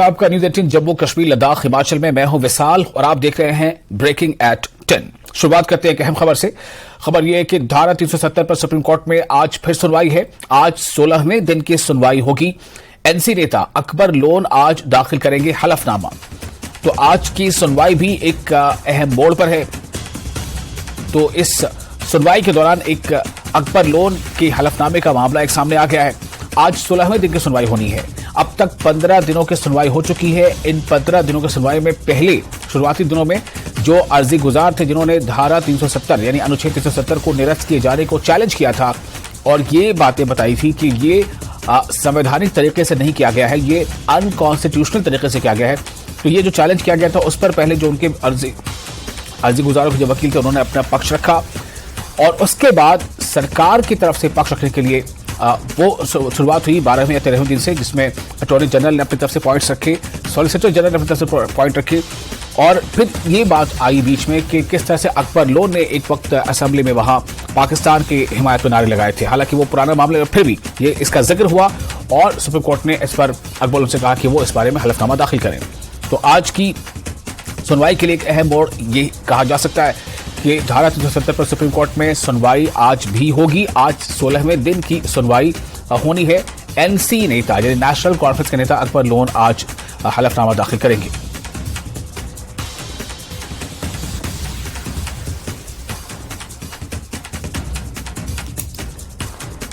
आपका न्यूज 18 जम्मू कश्मीर लद्दाख हिमाचल में मैं हूं विशाल और आप देख रहे हैं ब्रेकिंग एट 10। शुरुआत करते हैं एक अहम खबर से। खबर यह है कि धारा 370 पर सुप्रीम कोर्ट में आज फिर सुनवाई है। आज 16वें दिन की सुनवाई होगी। एनसी नेता अकबर लोन आज दाखिल करेंगे हलफनामा। तो आज की सुनवाई भी एक अहम मोड़ पर है। तो इस सुनवाई के दौरान एक अकबर लोन के हलफनामे का मामला एक सामने आ गया है। आज 16वें दिन की सुनवाई होनी है। अब तक 15 दिनों की सुनवाई हो चुकी है। इन 15 दिनों की सुनवाई में पहले शुरुआती दिनों में जो अर्जी गुजार थे जिन्होंने धारा 370 यानी अनुच्छेद 370 को निरस्त किए जाने को चैलेंज किया था और ये बातें बताई थी कि ये संवैधानिक तरीके से नहीं किया गया है, ये अनकॉन्स्टिट्यूशनल तरीके से किया गया है। तो ये जो चैलेंज किया गया था उस पर पहले जो उनके अर्जी गुजारों के जो वकील थे उन्होंने अपना पक्ष रखा और उसके बाद सरकार की तरफ से पक्ष रखने के लिए वो शुरुआत हुई 12वें या 13वें दिन से, जिसमें अटॉर्नी जनरल ने अपनी तरफ से पॉइंट्स रखे, सॉलिसिटर जनरल ने अपनी तरफ से पॉइंट रखे और फिर ये बात आई बीच में कि किस तरह से अकबर लोन ने एक वक्त असेंबली में वहां पाकिस्तान की हिमायत में नारे लगाए थे। हालांकि वो पुराना मामला है, फिर भी ये इसका जिक्र हुआ और सुप्रीम कोर्ट ने इस पर अकबर लोन से कहा कि वो इस बारे में हलफनामा दाखिल करें। तो आज की सुनवाई के लिए एक अहम मोड़ ये कहा जा सकता है कि धारा 370 पर सुप्रीम कोर्ट में सुनवाई आज भी होगी। आज 16वें दिन की सुनवाई होनी है। एनसी नेता यानी नेशनल कॉन्फ्रेंस के नेता अकबर लोन आज हलफनामा दाखिल करेंगे।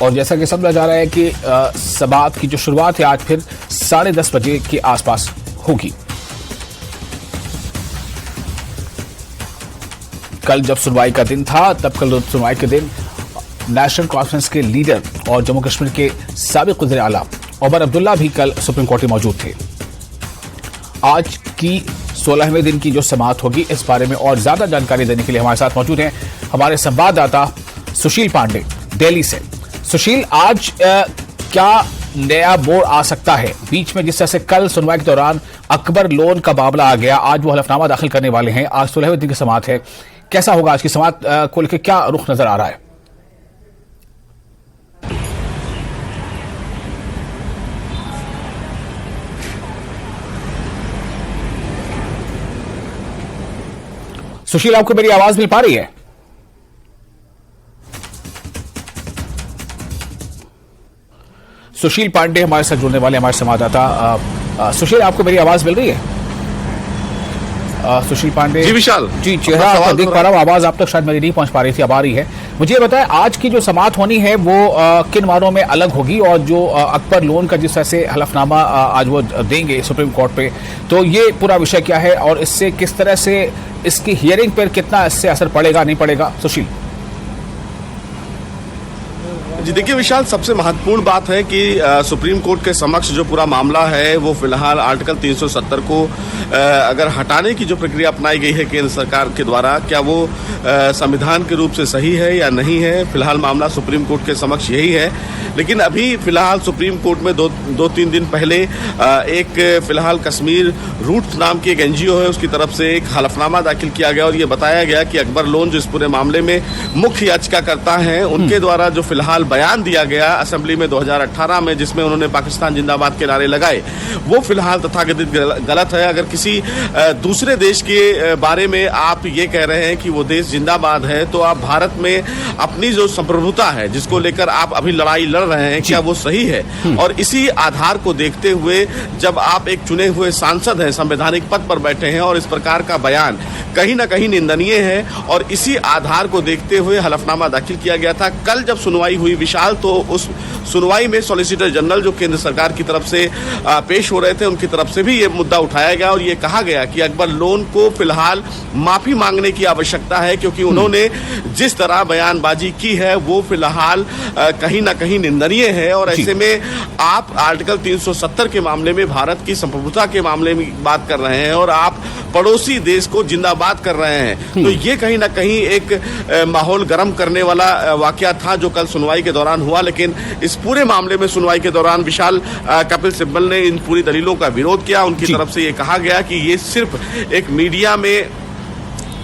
और जैसा कि समझा जा रहा है कि समाअत की जो शुरुआत है आज फिर 10:30 बजे के आसपास होगी। कल जब सुनवाई का दिन था तब कल सुनवाई के दिन नेशनल कॉन्फ्रेंस के लीडर और जम्मू कश्मीर के साबिक वज़ीर आला उमर अब्दुल्ला भी कल सुप्रीम कोर्ट में मौजूद थे। आज की 16वें दिन की जो समाअत होगी इस बारे में और ज्यादा जानकारी देने के लिए हमारे साथ मौजूद हैं हमारे संवाददाता सुशील पांडे दिल्ली से। सुशील, आज क्या नया मोड़ आ सकता है? बीच में जिस तरह से कल सुनवाई के दौरान अकबर लोन का मामला आ गया, आज वो हलफनामा दाखिल करने वाले हैं। आज 16वें दिन की समाअत है। कैसा होगा आज की समाअत को लेकर, क्या रुख नजर आ रहा है? सुशील, आपको मेरी आवाज मिल पा रही है? सुशील पांडे हमारे साथ जुड़ने वाले हमारे संवाददाता। सुशील, आपको मेरी आवाज मिल रही है? सुशील पांडे जी विशाल जी, चेहरा देख पा रहा हूं, आवाज आप तक शायद मेरी नहीं पहुंच पा रही थी, अब आ रही है। मुझे बताएं आज की जो समाअत होनी है वो किन मामलों में अलग होगी और जो अकबर लोन का जिस तरह से हलफनामा आज वो देंगे सुप्रीम कोर्ट पे, तो ये पूरा विषय क्या है और इससे किस तरह से इसकी हियरिंग पर कितना इससे असर पड़ेगा नहीं पड़ेगा? सुशील जी देखिए विशाल, सबसे महत्वपूर्ण बात है कि सुप्रीम कोर्ट के समक्ष जो पूरा मामला है वो फिलहाल आर्टिकल 370 को अगर हटाने की जो प्रक्रिया अपनाई गई है केंद्र सरकार के द्वारा, क्या वो संविधान के रूप से सही है या नहीं है। फिलहाल मामला सुप्रीम कोर्ट के समक्ष यही है। लेकिन अभी फिलहाल सुप्रीम कोर्ट में दो तीन दिन पहले एक फिलहाल कश्मीर रूट्स नाम की एक एनजीओ है उसकी तरफ से एक हलफनामा दाखिल किया गया और ये बताया गया कि अकबर लोन जो इस पूरे मामले में मुख्य याचिकाकर्ता हैं उनके द्वारा जो फिलहाल बयान दिया गया असेंबली में 2018 में जिसमें उन्होंने पाकिस्तान जिंदाबाद के नारे लगाए, वो फिलहाल तथाकथित गलत है। अगर किसी दूसरे देश के बारे में आप ये कह रहे हैं कि वो देश जिंदाबाद है तो आप भारत में अपनी जो संप्रभुता है जिसको लेकर आप अभी लड़ाई लड़ रहे हैं, क्या वो सही है? और इसी आधार को देखते हुए जब आप एक चुने हुए सांसद हैं, संवैधानिक पद पर बैठे हैं और इस प्रकार का बयान कहीं ना कहीं निंदनीय है और इसी आधार को देखते हुए हलफनामा दाखिल किया गया था। कल जब सुनवाई हुई विशाल, तो उस सुनवाई में सॉलिसिटर जनरल जो केंद्र सरकार की तरफ से पेश हो रहे थे उनकी तरफ से भी ये मुद्दा उठाया गया और ये कहा गया कि अकबर लोन को फिलहाल माफी मांगने की आवश्यकता है क्योंकि उन्होंने जिस तरह बयानबाजी की है वो फिलहाल कहीं ना कहीं निंदनीय है और ऐसे में आप आर्टिकल 370 के मामले में भारत की संप्रभुता के मामले में बात कर रहे हैं और आप पड़ोसी देश को जिंदाबाद कर रहे हैं। तो ये कहीं ना कहीं एक माहौल गर्म करने वाला वाकया था जो कल सुनवाई के दौरान हुआ। लेकिन इस पूरे मामले में सुनवाई के दौरान विशाल कपिल सिब्बल ने इन पूरी दलीलों का विरोध किया। उनकी तरफ से ये कहा गया कि ये सिर्फ एक मीडिया में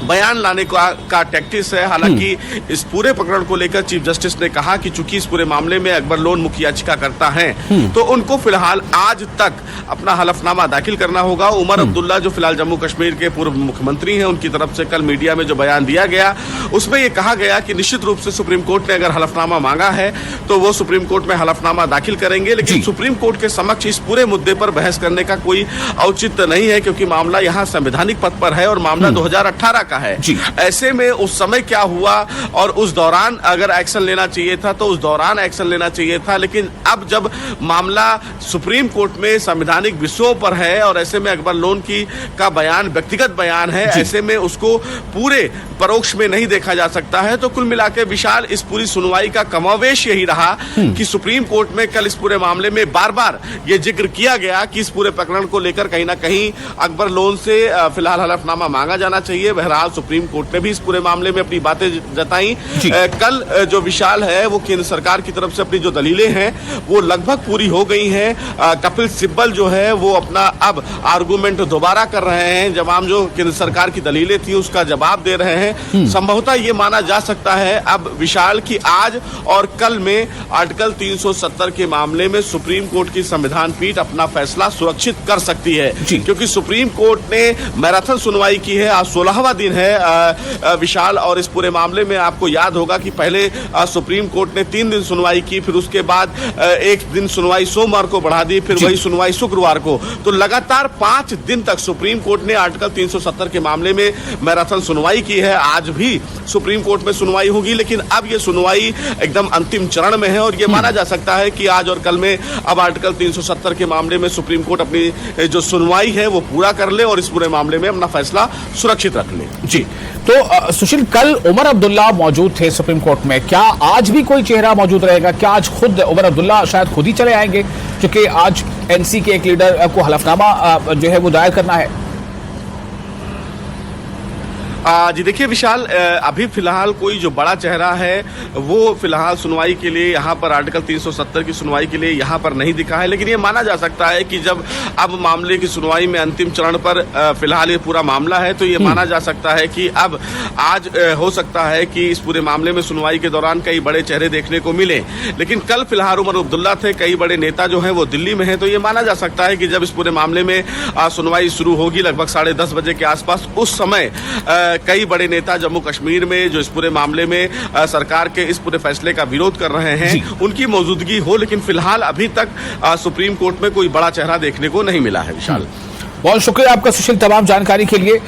बयान लाने का टैक्टिस है। हालांकि इस पूरे प्रकरण को लेकर चीफ जस्टिस ने कहा कि चूंकि इस पूरे मामले में अकबर लोन मुख्य याचिकाकर्ता हैं, तो उनको फिलहाल आज तक अपना हलफनामा दाखिल करना होगा। उमर अब्दुल्ला जो फिलहाल जम्मू कश्मीर के पूर्व मुख्यमंत्री हैं, उनकी तरफ से कल मीडिया में जो बयान दिया गया उसमें यह कहा गया कि निश्चित रूप से सुप्रीम कोर्ट ने अगर हलफनामा मांगा है तो वो सुप्रीम कोर्ट में हलफनामा दाखिल करेंगे, लेकिन सुप्रीम कोर्ट के समक्ष इस पूरे मुद्दे पर बहस करने का कोई औचित्य नहीं है, क्योंकि मामला यहाँ संवैधानिक पद पर है और मामला 2018 का है। ऐसे में उस समय क्या हुआ और उस दौरान अगर एक्शन लेना चाहिए था तो उस दौरान एक्शन लेना चाहिए था, लेकिन अब जब मामला सुप्रीम कोर्ट में संवैधानिक विषयों पर है और ऐसे में अकबर लोन का बयान व्यक्तिगत बयान है, ऐसे में उसको पूरे परोक्ष में नहीं देखा जा सकता है। तो कुल मिलाकर विशाल इस पूरी सुनवाई का कमावेश यही रहा कि सुप्रीम कोर्ट में कल इस पूरे मामले में बार बार ये जिक्र किया गया कि इस पूरे प्रकरण को लेकर कहीं ना कहीं अकबर लोन से फिलहाल हलफनामा मांगा जाना चाहिए। बहरहाल सुप्रीम कोर्ट ने भी इस पूरे मामले में अपनी बातें जताई। कल जो विशाल है वो केंद्र सरकार की तरफ से अपनी जो दलीलें हैं वो लगभग पूरी हो गई हैं। कपिल सिब्बल जो है वो अपना अब आर्गुमेंट दोबारा कर रहे हैं, जवाब जो केंद्र सरकार की दलीलें थी उसका जवाब दे रहे हैं। संभवतः ये माना जा सकता है अब विशाल की आज और कल में आर्टिकल 370 के मामले में सुप्रीम कोर्ट की संविधान पीठ अपना फैसला सुरक्षित कर सकती है, क्योंकि सुप्रीम कोर्ट ने मैराथन सुनवाई की है। आज 16वां दिन है विशाल, और इस पूरे मामले में आपको याद होगा कि पहले सुप्रीम कोर्ट ने 3 दिन सुनवाई की, फिर उसके बाद एक दिन सुनवाई सोमवार को बढ़ा दी, फिर वही सुनवाई शुक्रवार को। तो लगातार 5 दिन तक सुप्रीम कोर्ट ने आर्टिकल 370 के मामले में मैराथन सुनवाई की है। आज भी सुप्रीम कोर्ट में सुनवाई होगी, लेकिन अब ये सुनवाई एकदम अंतिम चरण में है और ये माना जा सकता है कि आज और कल में अब आर्टिकल 370 के मामले में सुप्रीम कोर्ट अपनी जो सुनवाई है वो पूरा कर ले और इस पूरे मामले में अपना फैसला सुरक्षित रख ले। जी, तो सुशील, कल उमर अब्दुल्ला मौजूद थे सुप्रीम कोर्ट में, क्या आज भी कोई चेहरा मौजूद रहेगा? क्या आज खुद उमर अब्दुल्ला शायद खुद ही चले आएंगे, क्योंकि आज एनसी के एक लीडर को हलफनामा जो है वो दायर करना है? जी देखिए विशाल, अभी फिलहाल कोई जो बड़ा चेहरा है वो फिलहाल सुनवाई के लिए यहाँ पर आर्टिकल 370 की सुनवाई के लिए यहाँ पर नहीं दिखा है, लेकिन ये माना जा सकता है कि जब अब मामले की सुनवाई में अंतिम चरण पर फिलहाल ये पूरा मामला है, तो ये माना जा सकता है कि अब आज हो सकता है कि इस पूरे मामले में सुनवाई के दौरान कई बड़े चेहरे देखने को मिले। लेकिन कल फिलहाल उमर अब्दुल्ला थे, कई बड़े नेता जो है वो दिल्ली में है, तो ये माना जा सकता है कि जब इस पूरे मामले में सुनवाई शुरू होगी लगभग 10:30 बजे के आसपास, उस समय कई बड़े नेता जम्मू कश्मीर में जो इस पूरे मामले में सरकार के इस पूरे फैसले का विरोध कर रहे हैं उनकी मौजूदगी हो, लेकिन फिलहाल अभी तक सुप्रीम कोर्ट में कोई बड़ा चेहरा देखने को नहीं मिला है। विशाल, बहुत शुक्रिया आपका सुशील तमाम जानकारी के लिए।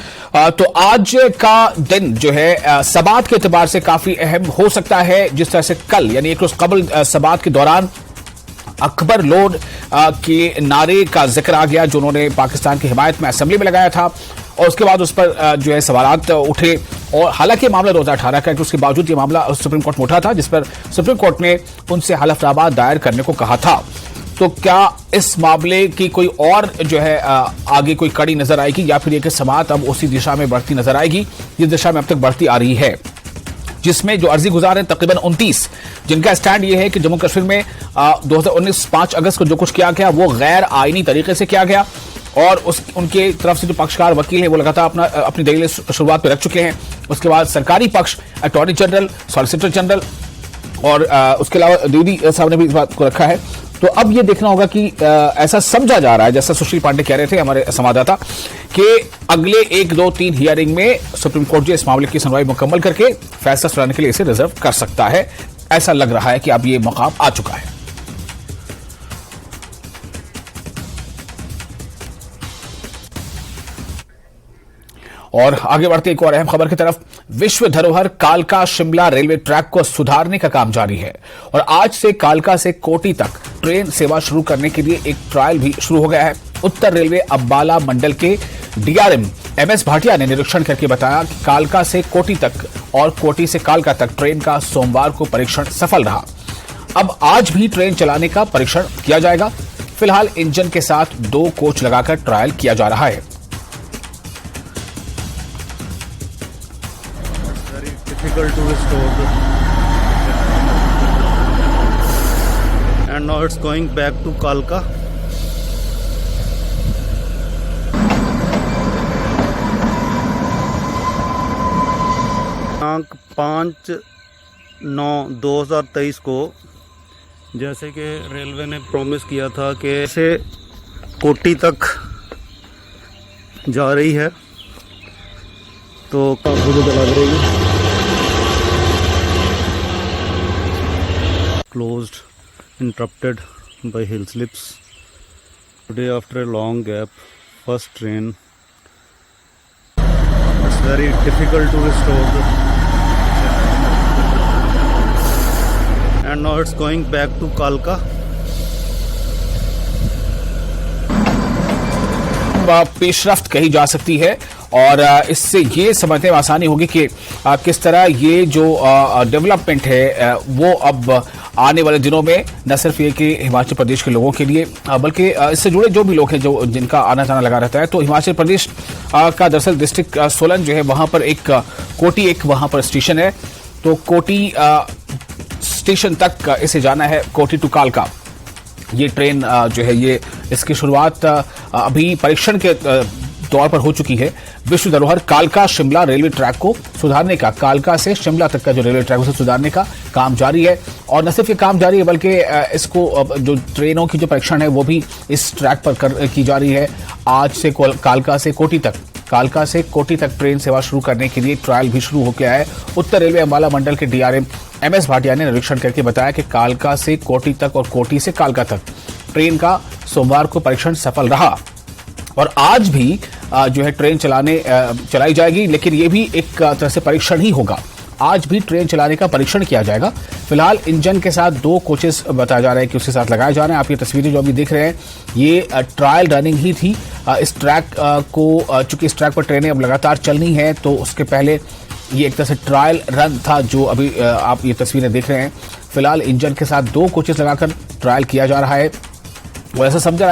तो आज का दिन जो है सबात के एतबार से काफी अहम हो सकता है। जिस तरह से कल यानी एक रोज कबल सबात के दौरान अकबर लोन के नारे का जिक्र आ गया जो उन्होंने पाकिस्तान की हिमायत में असेंबली में लगाया था, और उसके बाद उस पर जो है सवालात उठे। और हालांकि मामला 2018 का है, उसके बावजूद ये मामला सुप्रीम कोर्ट में उठा था, जिस पर सुप्रीम कोर्ट ने उनसे हलफनामा दायर करने को कहा था। तो क्या इस मामले की कोई और जो है आगे कोई कड़ी नजर आएगी, या फिर ये कि समाअत अब उसी दिशा में बढ़ती नजर आएगी जिस दिशा में अब तक बढ़ती आ रही है, जिसमें जो अर्जी गुजार हैं तकरीबन 29, जिनका स्टैंड ये है कि जम्मू कश्मीर में 2019 5 अगस्त को जो कुछ किया गया वो गैर आईनी तरीके से किया गया, और उनके तरफ से जो पक्षकार वकील हैं वो लगातार अपनी दलीलें शुरुआत में रख चुके हैं। उसके बाद सरकारी पक्ष, अटॉर्नी जनरल, सॉलिसिटर जनरल और उसके अलावा द्विवेदी साहब ने भी इस बात को रखा है। तो अब ये देखना होगा कि ऐसा समझा जा रहा है, जैसा सुशील पांडे कह रहे थे हमारे संवाददाता, कि अगले 1, 2, 3 हियरिंग में सुप्रीम कोर्ट जो इस मामले की सुनवाई मुकम्मल करके फैसला सुनाने के लिए इसे रिजर्व कर सकता है। ऐसा लग रहा है कि अब ये मकाम आ चुका है। और आगे बढ़ते एक और अहम खबर की तरफ। विश्व धरोहर कालका शिमला रेलवे ट्रैक को सुधारने का काम जारी है, और आज से कालका से कोटी तक ट्रेन सेवा शुरू करने के लिए एक ट्रायल भी शुरू हो गया है। उत्तर रेलवे अब्बाला मंडल के डीआरएम एमएस भाटिया ने निरीक्षण करके बताया कि कालका से कोटी तक और कोटी से कालका तक ट्रेन का सोमवार को परीक्षण सफल रहा। अब आज भी ट्रेन चलाने का परीक्षण किया जाएगा। फिलहाल इंजन के साथ 2 कोच लगाकर ट्रायल किया जा रहा है। Difficult to restore, and now it's going back to Kalka. दिनांक 5/9/2023 को जैसे कि रेलवे ने प्रॉमिस किया था कि ऐसे कोटी तक जा रही है, तो closed, interrupted by hill slips. Today, after a long gap, first train. It's very difficult to restore and now it's going back to Kalka. पेशरफ्त कही जा सकती है और इससे ये समझने में आसानी होगी कि किस तरह ये जो डेवलपमेंट है वो अब आने वाले दिनों में न सिर्फ ये कि हिमाचल प्रदेश के लोगों के लिए बल्कि इससे जुड़े जो भी लोग हैं जो जिनका आना जाना लगा रहता है, तो हिमाचल प्रदेश का दरअसल डिस्ट्रिक्ट सोलन जो है वहां पर एक कोटी एक वहां पर स्टेशन है, तो कोटी स्टेशन तक इसे जाना है, कोटी टू कालका। ये ट्रेन जो है ये इसकी शुरुआत अभी परीक्षण के तौर पर हो चुकी है। विश्व धरोहर कालका शिमला रेलवे ट्रैक को सुधारने का, कालका से शिमला तक का जो रेलवे ट्रैक उसे सुधारने का काम जारी है और न सिर्फ ये काम जारी है बल्कि इसको जो ट्रेनों की जो परीक्षण है वो भी इस ट्रैक पर की जा रही है। आज से कालका से कोटी तक ट्रेन सेवा शुरू करने के लिए ट्रायल भी शुरू हो गया है। उत्तर रेलवे अंबाला मंडल के डीआरएम MS भाटिया ने निरीक्षण करके बताया कि कालका से कोटी तक और कोटी से कालका तक ट्रेन का सोमवार को परीक्षण सफल रहा और आज भी जो है ट्रेन चलाई जाएगी, लेकिन ये भी एक तरह से परीक्षण ही होगा। आज भी ट्रेन चलाने का परीक्षण किया जाएगा। फिलहाल इंजन के साथ 2 कोचेस बताया जा रहा है कि उसके साथ लगाए जा रहे हैं। आप ये तस्वीरें जो अभी देख रहे हैं ये ट्रायल रनिंग ही थी। इस ट्रैक को चूंकि इस ट्रैक पर ट्रेनें अब लगातार चलनी है, तो उसके पहले ये एक तरह से ट्रायल रन था जो अभी आप ये तस्वीरें देख रहे हैं। फिलहाल इंजन के साथ 2 कोचेस लगाकर ट्रायल किया जा रहा है और ऐसा समझा जा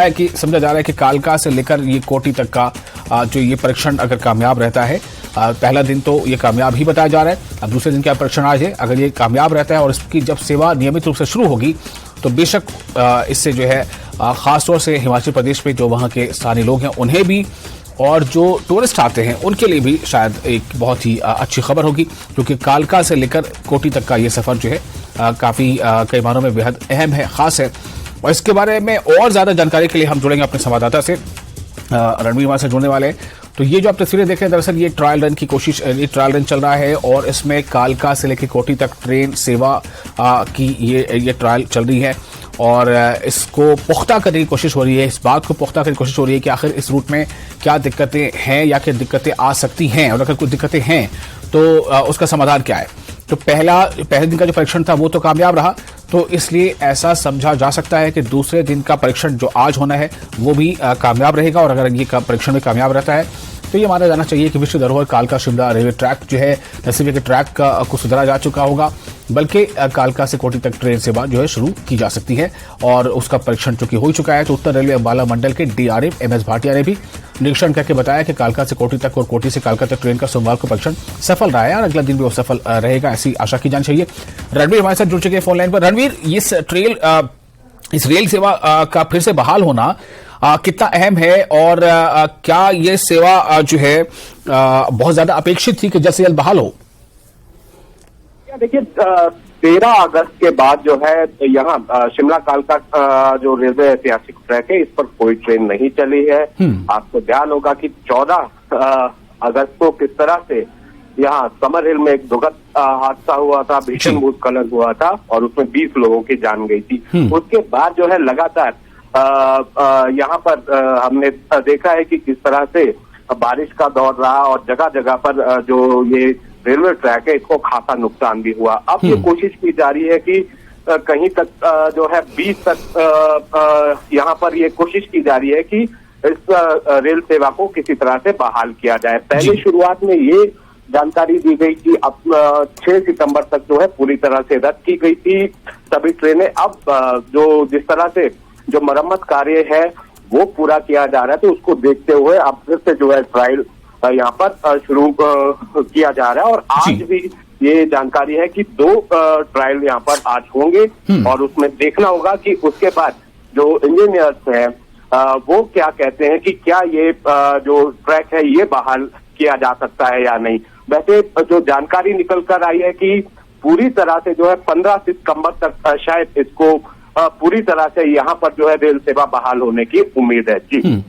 रहा है कि कालका से लेकर ये कोटी तक का जो ये परीक्षण अगर कामयाब रहता है, पहला दिन तो ये कामयाब ही बताया जा रहा है, अब दूसरे दिन का परीक्षण आज है, अगर ये कामयाब रहता है और इसकी जब सेवा नियमित रूप से शुरू होगी तो बेशक इससे जो है खासतौर से हिमाचल प्रदेश में जो वहाँ के स्थानीय लोग हैं उन्हें भी और जो टूरिस्ट आते हैं उनके लिए भी शायद एक बहुत ही अच्छी खबर होगी, क्योंकि कालका से लेकर कोटी तक का ये सफर जो है काफी कई मानों में बेहद अहम है, खास है। और इसके बारे में और ज्यादा जानकारी के लिए हम जुड़ेंगे अपने संवाददाता से, रणवीर हमारे से जुड़ने वाले हैं। तो ये जो आप तस्वीरें देख रहे हैं दरअसल ये ट्रायल रन की कोशिश, ये ट्रायल रन चल रहा है और इसमें कालका से लेकर कोटी तक ट्रेन सेवा की ये ट्रायल चल रही है और इसको पुख्ता करने की कोशिश हो रही है, इस बात को पुख्ता करने की कोशिश हो रही है कि आखिर इस रूट में क्या दिक्कतें हैं या क्या दिक्कतें आ सकती हैं और अगर कुछ दिक्कतें हैं तो उसका समाधान क्या है। तो पहले दिन का जो परीक्षण था वो तो कामयाब रहा, तो इसलिए ऐसा समझा जा सकता है कि दूसरे दिन का परीक्षण जो आज होना है वो भी कामयाब रहेगा और अगर ये परीक्षण में कामयाब रहता है तो ये माना जाना चाहिए कि विश्व धरोहर कालका शिमला रेलवे ट्रैक जो है न सिर्फ के ट्रैक को सुधारा जा चुका होगा बल्कि कालका से कोटी तक ट्रेन सेवा जो है शुरू की जा सकती है और उसका परीक्षण चूंकि हो चुका है। तो उत्तर रेलवे अंबाला मंडल के डीआरएम MS भाटिया ने भी निरीक्षण करके बताया कि कालका से कोटी तक और कोटी से कालका तक ट्रेन का सोमवार को परीक्षण सफल रहा है और अगला दिन भी वो सफल रहेगा, ऐसी आशा की जानी चाहिए। रणवीर हमारे साथ जुड़ चुके हैं फोन लाइन पर। रणवीर, इस रेल सेवा का फिर से बहाल होना कितना अहम है और क्या ये सेवा जो है बहुत ज्यादा अपेक्षित थी कि जल्द से जल्द बहाल हो? देखिए 13 अगस्त के बाद जो है यहाँ शिमला कालका जो रेलवे ऐतिहासिक ट्रैक है इस पर कोई ट्रेन नहीं चली है। आपको ध्यान होगा कि 14 अगस्त को किस तरह से यहाँ समर हिल में एक दुखद हादसा हुआ था, भीषण भूस्खलन हुआ था और उसमें 20 लोगों की जान गई थी। उसके बाद जो है लगातार यहाँ पर हमने देखा है कि किस तरह से बारिश का दौर रहा और जगह जगह पर जो ये रेलवे ट्रैक है इसको खासा नुकसान भी हुआ। अब ये कोशिश की जा रही है कि कहीं तक जो है 20 तक यहाँ पर ये कोशिश की जा रही है कि इस रेल सेवा को किसी तरह से बहाल किया जाए। पहले शुरुआत में ये जानकारी दी गई कि अब 6 सितंबर तक जो है पूरी तरह से रद्द की गई थी सभी ट्रेनें। अब जो जिस तरह से जो मरम्मत कार्य है वो पूरा किया जा रहा है तो उसको देखते हुए अब फिर से जो है ट्रायल यहाँ पर शुरू किया जा रहा है और आज भी ये जानकारी है कि 2 ट्रायल यहाँ पर आज होंगे और उसमें देखना होगा कि उसके बाद जो इंजीनियर्स हैं वो क्या कहते हैं कि क्या ये जो ट्रैक है ये बहाल किया जा सकता है या नहीं। वैसे जो जानकारी निकल कर आई है कि पूरी तरह से जो है 15 सितंबर तक शायद इसको पूरी तरह से यहाँ पर जो है रेल सेवा बहाल होने की उम्मीद है। जी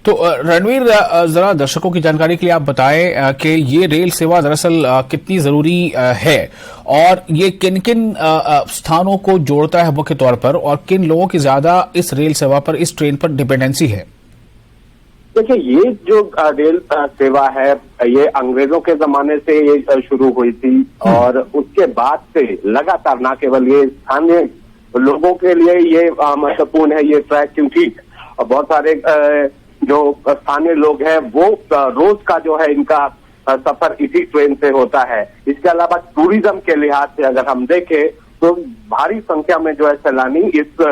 तो रणवीर, जरा दर्शकों की जानकारी के लिए आप बताएं कि ये रेल सेवा दरअसल कितनी जरूरी है और ये किन किन स्थानों को जोड़ता है मुख्य तौर पर, और किन लोगों की ज्यादा इस रेल सेवा पर, इस ट्रेन पर डिपेंडेंसी है? देखिए, ये जो रेल सेवा है ये अंग्रेजों के जमाने से ये शुरू हुई थी और उसके बाद से लगातार न केवल ये स्थानीय लोगों के लिए ये महत्वपूर्ण है ये ट्रैक, क्योंकि बहुत सारे जो स्थानीय लोग हैं वो रोज का जो है इनका सफर इसी ट्रेन से होता है। इसके अलावा टूरिज्म के लिहाज से अगर हम देखें तो भारी संख्या में जो है सैलानी इस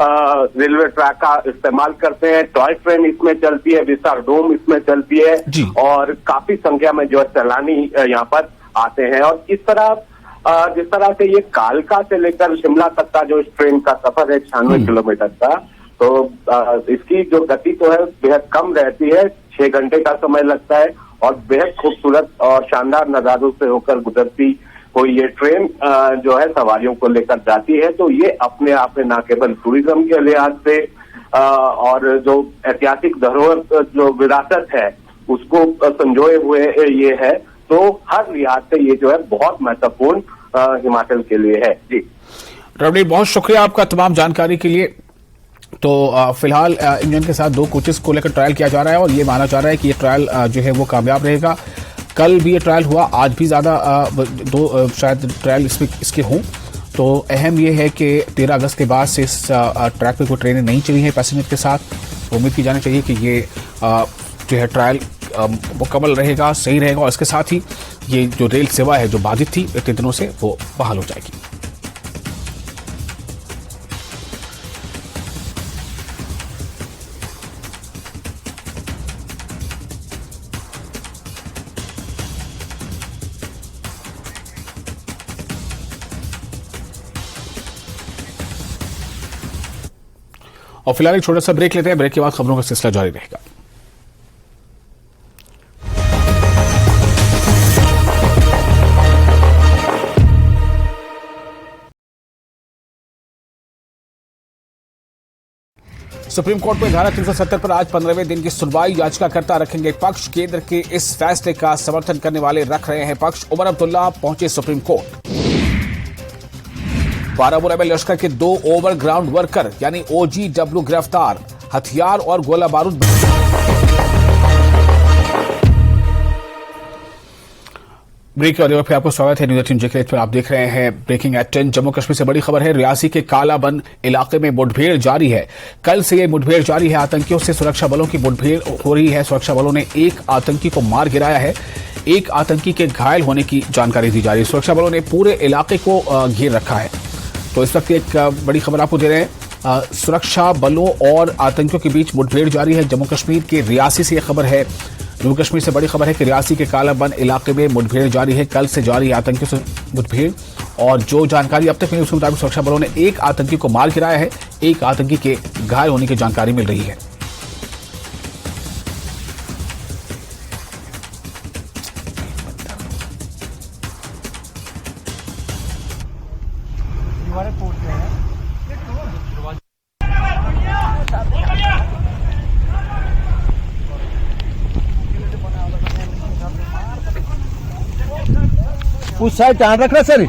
रेलवे ट्रैक का इस्तेमाल करते हैं। टॉय ट्रेन इसमें चलती है, विस्तार डोम इसमें चलती है और काफी संख्या में जो है सैलानी यहाँ पर आते हैं। और इस तरह जिस तरह से ये कालका से लेकर शिमला तक का जो इस ट्रेन का सफर है 96 किलोमीटर का, तो इसकी जो गति तो है बेहद कम रहती है, 6 घंटे का समय लगता है और बेहद खूबसूरत और शानदार नजारों से होकर गुजरती हुई ये ट्रेन जो है सवारियों को लेकर जाती है। तो ये अपने आप में न केवल टूरिज्म के लिहाज से और जो ऐतिहासिक धरोहर जो विरासत है उसको संजोए हुए ये है, तो हर लिहाज से ये जो है बहुत महत्वपूर्ण हिमाचल के लिए है। जी रणवीर, बहुत शुक्रिया आपका तमाम जानकारी के लिए। तो फिलहाल इंजन के साथ 2 कोचेस को लेकर ट्रायल किया जा रहा है और ये माना जा रहा है कि ये ट्रायल जो है वो कामयाब रहेगा। कल भी ये ट्रायल हुआ, आज भी ज्यादा 2 शायद ट्रायल इसके हों। तो अहम ये है कि 13 अगस्त के बाद से इस ट्रैक पे कोई ट्रेनें नहीं चली हैं पैसेंजर के साथ। उम्मीद की जानी चाहिए कि ये जो है ट्रायल मुकम्मल रहेगा, सही रहेगा और इसके साथ ही ये जो रेल सेवा है जो बाधित थी इतने दिनों से वो बहाल हो जाएगी। और फिलहाल एक छोटा सा ब्रेक लेते हैं, ब्रेक के बाद खबरों का सिलसिला जारी रहेगा। सुप्रीम कोर्ट में धारा 370 पर आज 15वें दिन की सुनवाई। याचिकाकर्ता रखेंगे पक्ष, केंद्र के इस फैसले का समर्थन करने वाले रख रहे हैं पक्ष। उमर अब्दुल्ला पहुंचे सुप्रीम कोर्ट। बारामूला में लश्कर के 2 ओवरग्राउंड वर्कर यानी OGW गिरफ्तार, हथियार और गोला बारूद। ब्रेक के और फिर आपको स्वागत है न्यूज़ 18 जेके पर। आप देख रहे हैं ब्रेकिंग एट 10। जम्मू कश्मीर से बड़ी खबर है, रियासी के कालाबन इलाके में मुठभेड़ जारी है। कल से ये मुठभेड़ जारी है, आतंकियों से सुरक्षा बलों की मुठभेड़ हो रही है। सुरक्षा बलों ने एक आतंकी को मार गिराया है, एक आतंकी के घायल होने की जानकारी दी जा रही है। सुरक्षा बलों ने पूरे इलाके को घेर रखा है। तो इस वक्त एक बड़ी खबर आपको दे रहे हैं, सुरक्षा बलों और आतंकियों के बीच मुठभेड़ जारी है। जम्मू कश्मीर के रियासी से यह खबर है, जम्मू कश्मीर से बड़ी खबर है कि रियासी के कालाबन इलाके में मुठभेड़ जारी है। कल से जारी है आतंकियों से मुठभेड़ और जो जानकारी अब तक मिली उसके मुताबिक सुरक्षा बलों ने एक आतंकी को मार गिराया है, एक आतंकी के घायल होने की जानकारी मिल रही है। उस साइड ध्यान रखना सर।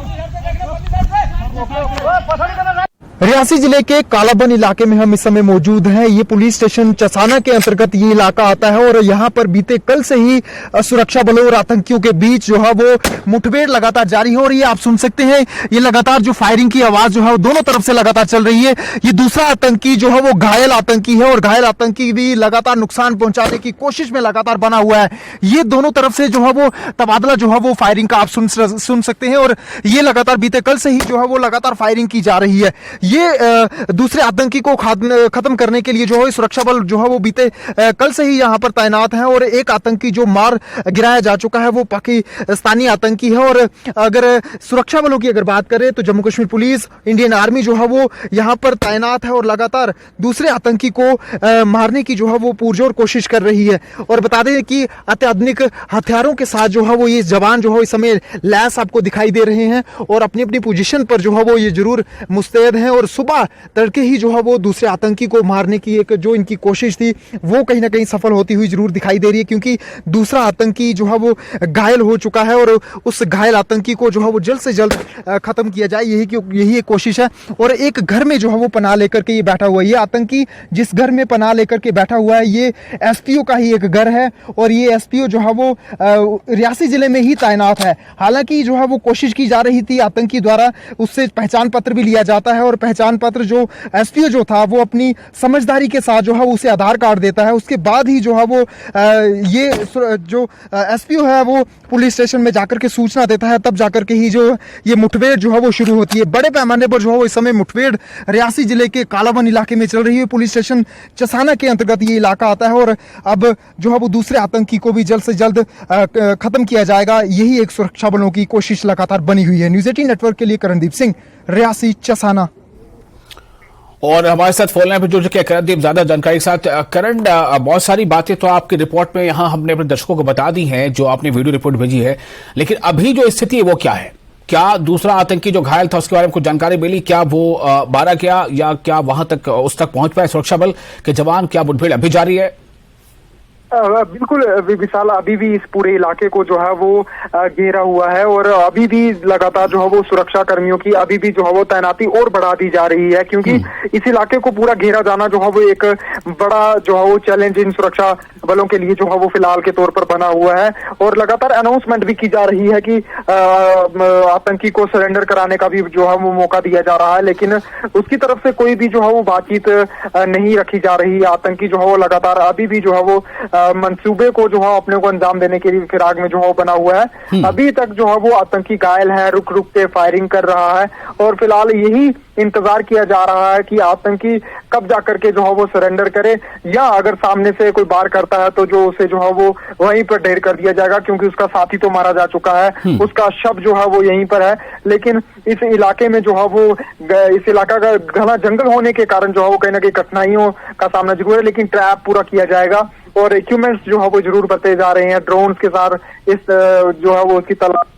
रियासी जिले के कालाबन इलाके में हम इस समय मौजूद हैं। ये पुलिस स्टेशन चसाना के अंतर्गत ये इलाका आता है और यहाँ पर बीते कल से ही सुरक्षा बलों और आतंकियों के बीच जो है वो मुठभेड़ लगातार जारी है। और ये आप सुन सकते हैं, ये लगातार जो फायरिंग की आवाज जो है वो दोनों तरफ से लगातार चल रही है। ये दूसरा आतंकी जो है वो घायल आतंकी है और घायल आतंकी भी लगातार नुकसान पहुंचाने की कोशिश में लगातार बना हुआ है। ये दोनों तरफ से जो है वो तबादला जो है वो फायरिंग का आप सुन सकते हैं और ये लगातार बीते कल से ही जो है वो लगातार फायरिंग की जा रही है। ये दूसरे आतंकी को खत्म करने के लिए जो है सुरक्षा बल जो है वो बीते कल से ही यहाँ पर तैनात हैं और एक आतंकी जो मार गिराया जा चुका है वो पाकिस्तानी आतंकी है। और अगर सुरक्षा बलों की अगर बात करें तो Jammu Kashmir police, Indian army जो है वो यहाँ पर तैनात है और लगातार दूसरे आतंकी को मारने की जो है वो पुरजोर कोशिश कर रही है। और बता दें कि अत्याधुनिक हथियारों के साथ जो है वो ये जवान जो है इस समय लैस आपको दिखाई दे रहे हैं और अपनी अपनी पोजीशन पर जो है वो ये जरूर मुस्तैद हैं। और सुबह तड़के ही जो है वो दूसरे आतंकी को मारने की एक जो इनकी कोशिश थी वो कहीं ना कहीं सफल होती हुई जरूर दिखाई दे रही है, क्योंकि दूसरा आतंकी जो है वो घायल हो चुका है और उस घायल आतंकी को जो है वो जल्द से जल्द खत्म किया जाए, यही एक कोशिश है। और एक घर में जो है वो पनाह लेकर के ये बैठा हुआ है, ये आतंकी जिस घर में पनाह लेकर के बैठा हुआ है ये एसपीओ का ही एक घर है और ये एसपीओ जो है वो रियासी जिले में ही तैनात है। हालांकि जो है वो कोशिश की जा रही थी आतंकी द्वारा, उससे पहचान पत्र भी लिया जाता है और पहचान पत्र जो एसपीओ जो था वो अपनी समझदारी के साथ जो है उसे आधार कार्ड देता है, उसके बाद ही जो है वो ये जो एसपीओ है वो पुलिस स्टेशन में जाकर के सूचना देता है, तब जाकर के ही जो ये मुठभेड़ जो है वो शुरू होती है। बड़े पैमाने पर जो है वो इस समय मुठभेड़ रियासी जिले के कालावन इलाके में चल रही है। पुलिस स्टेशन चसाना के अंतर्गत ये इलाका आता है और अब जो है वो दूसरे आतंकी को भी जल्द से जल्द खत्म किया जाएगा, यही एक सुरक्षा बलों की कोशिश लगातार बनी हुई है। न्यूज़ 18 नेटवर्क के लिए करणदीप सिंह, रियासी, चसाना। और हमारे साथ फोन लाइन पर जुड़ चुके हैं करणदीप ज्यादा जानकारी के साथ। करण, बहुत सारी बातें तो आपकी रिपोर्ट में यहाँ हमने अपने दर्शकों को बता दी हैं जो आपने वीडियो रिपोर्ट भेजी है, लेकिन अभी जो स्थिति है वो क्या है? क्या दूसरा आतंकी जो घायल था उसके बारे में कुछ जानकारी मिली? क्या वो मारा गया या क्या वहां तक उस तक पहुंच पाए सुरक्षा बल के जवान? क्या मुठभेड़ अभी जारी है? बिल्कुल विशाल, अभी भी इस पूरे इलाके को जो है वो घेरा हुआ है और अभी भी लगातार जो है वो सुरक्षा कर्मियों की अभी भी जो है वो तैनाती और बढ़ा दी जा रही है, क्योंकि इस इलाके को पूरा घेरा जाना जो है वो एक बड़ा जो है वो चैलेंज इन सुरक्षा बलों के लिए जो है वो फिलहाल के तौर पर बना हुआ है। और लगातार अनाउंसमेंट भी की जा रही है कि आतंकी को सरेंडर कराने का भी जो है वो मौका दिया जा रहा है, लेकिन उसकी तरफ से कोई भी जो है वो बातचीत नहीं रखी जा रही है। आतंकी जो है वो लगातार अभी भी जो है वो मंसूबे को जो है अपने को अंजाम देने के लिए फिराक में जो है बना हुआ है। अभी तक जो है वो आतंकी घायल है, रुक रुक के फायरिंग कर रहा है और फिलहाल यही इंतजार किया जा रहा है कि आतंकी कब जाकर के जो है वो सरेंडर करे, या अगर सामने से कोई वार करता है तो जो उसे जो है वो वहीं पर ढेर कर दिया जाएगा, क्योंकि उसका साथी तो मारा जा चुका है, उसका शव जो है वो यहीं पर है। लेकिन इस इलाके में जो है वो इस इलाका का घना जंगल होने के कारण जो है वो कहीं ना कहीं कठिनाइयों का सामना जरूर है, लेकिन ट्रैप पूरा किया जाएगा और इक्विपमेंट्स जो है वो जरूर बरते जा रहे हैं। ड्रोन्स के साथ इस जो है वो उसकी तलाश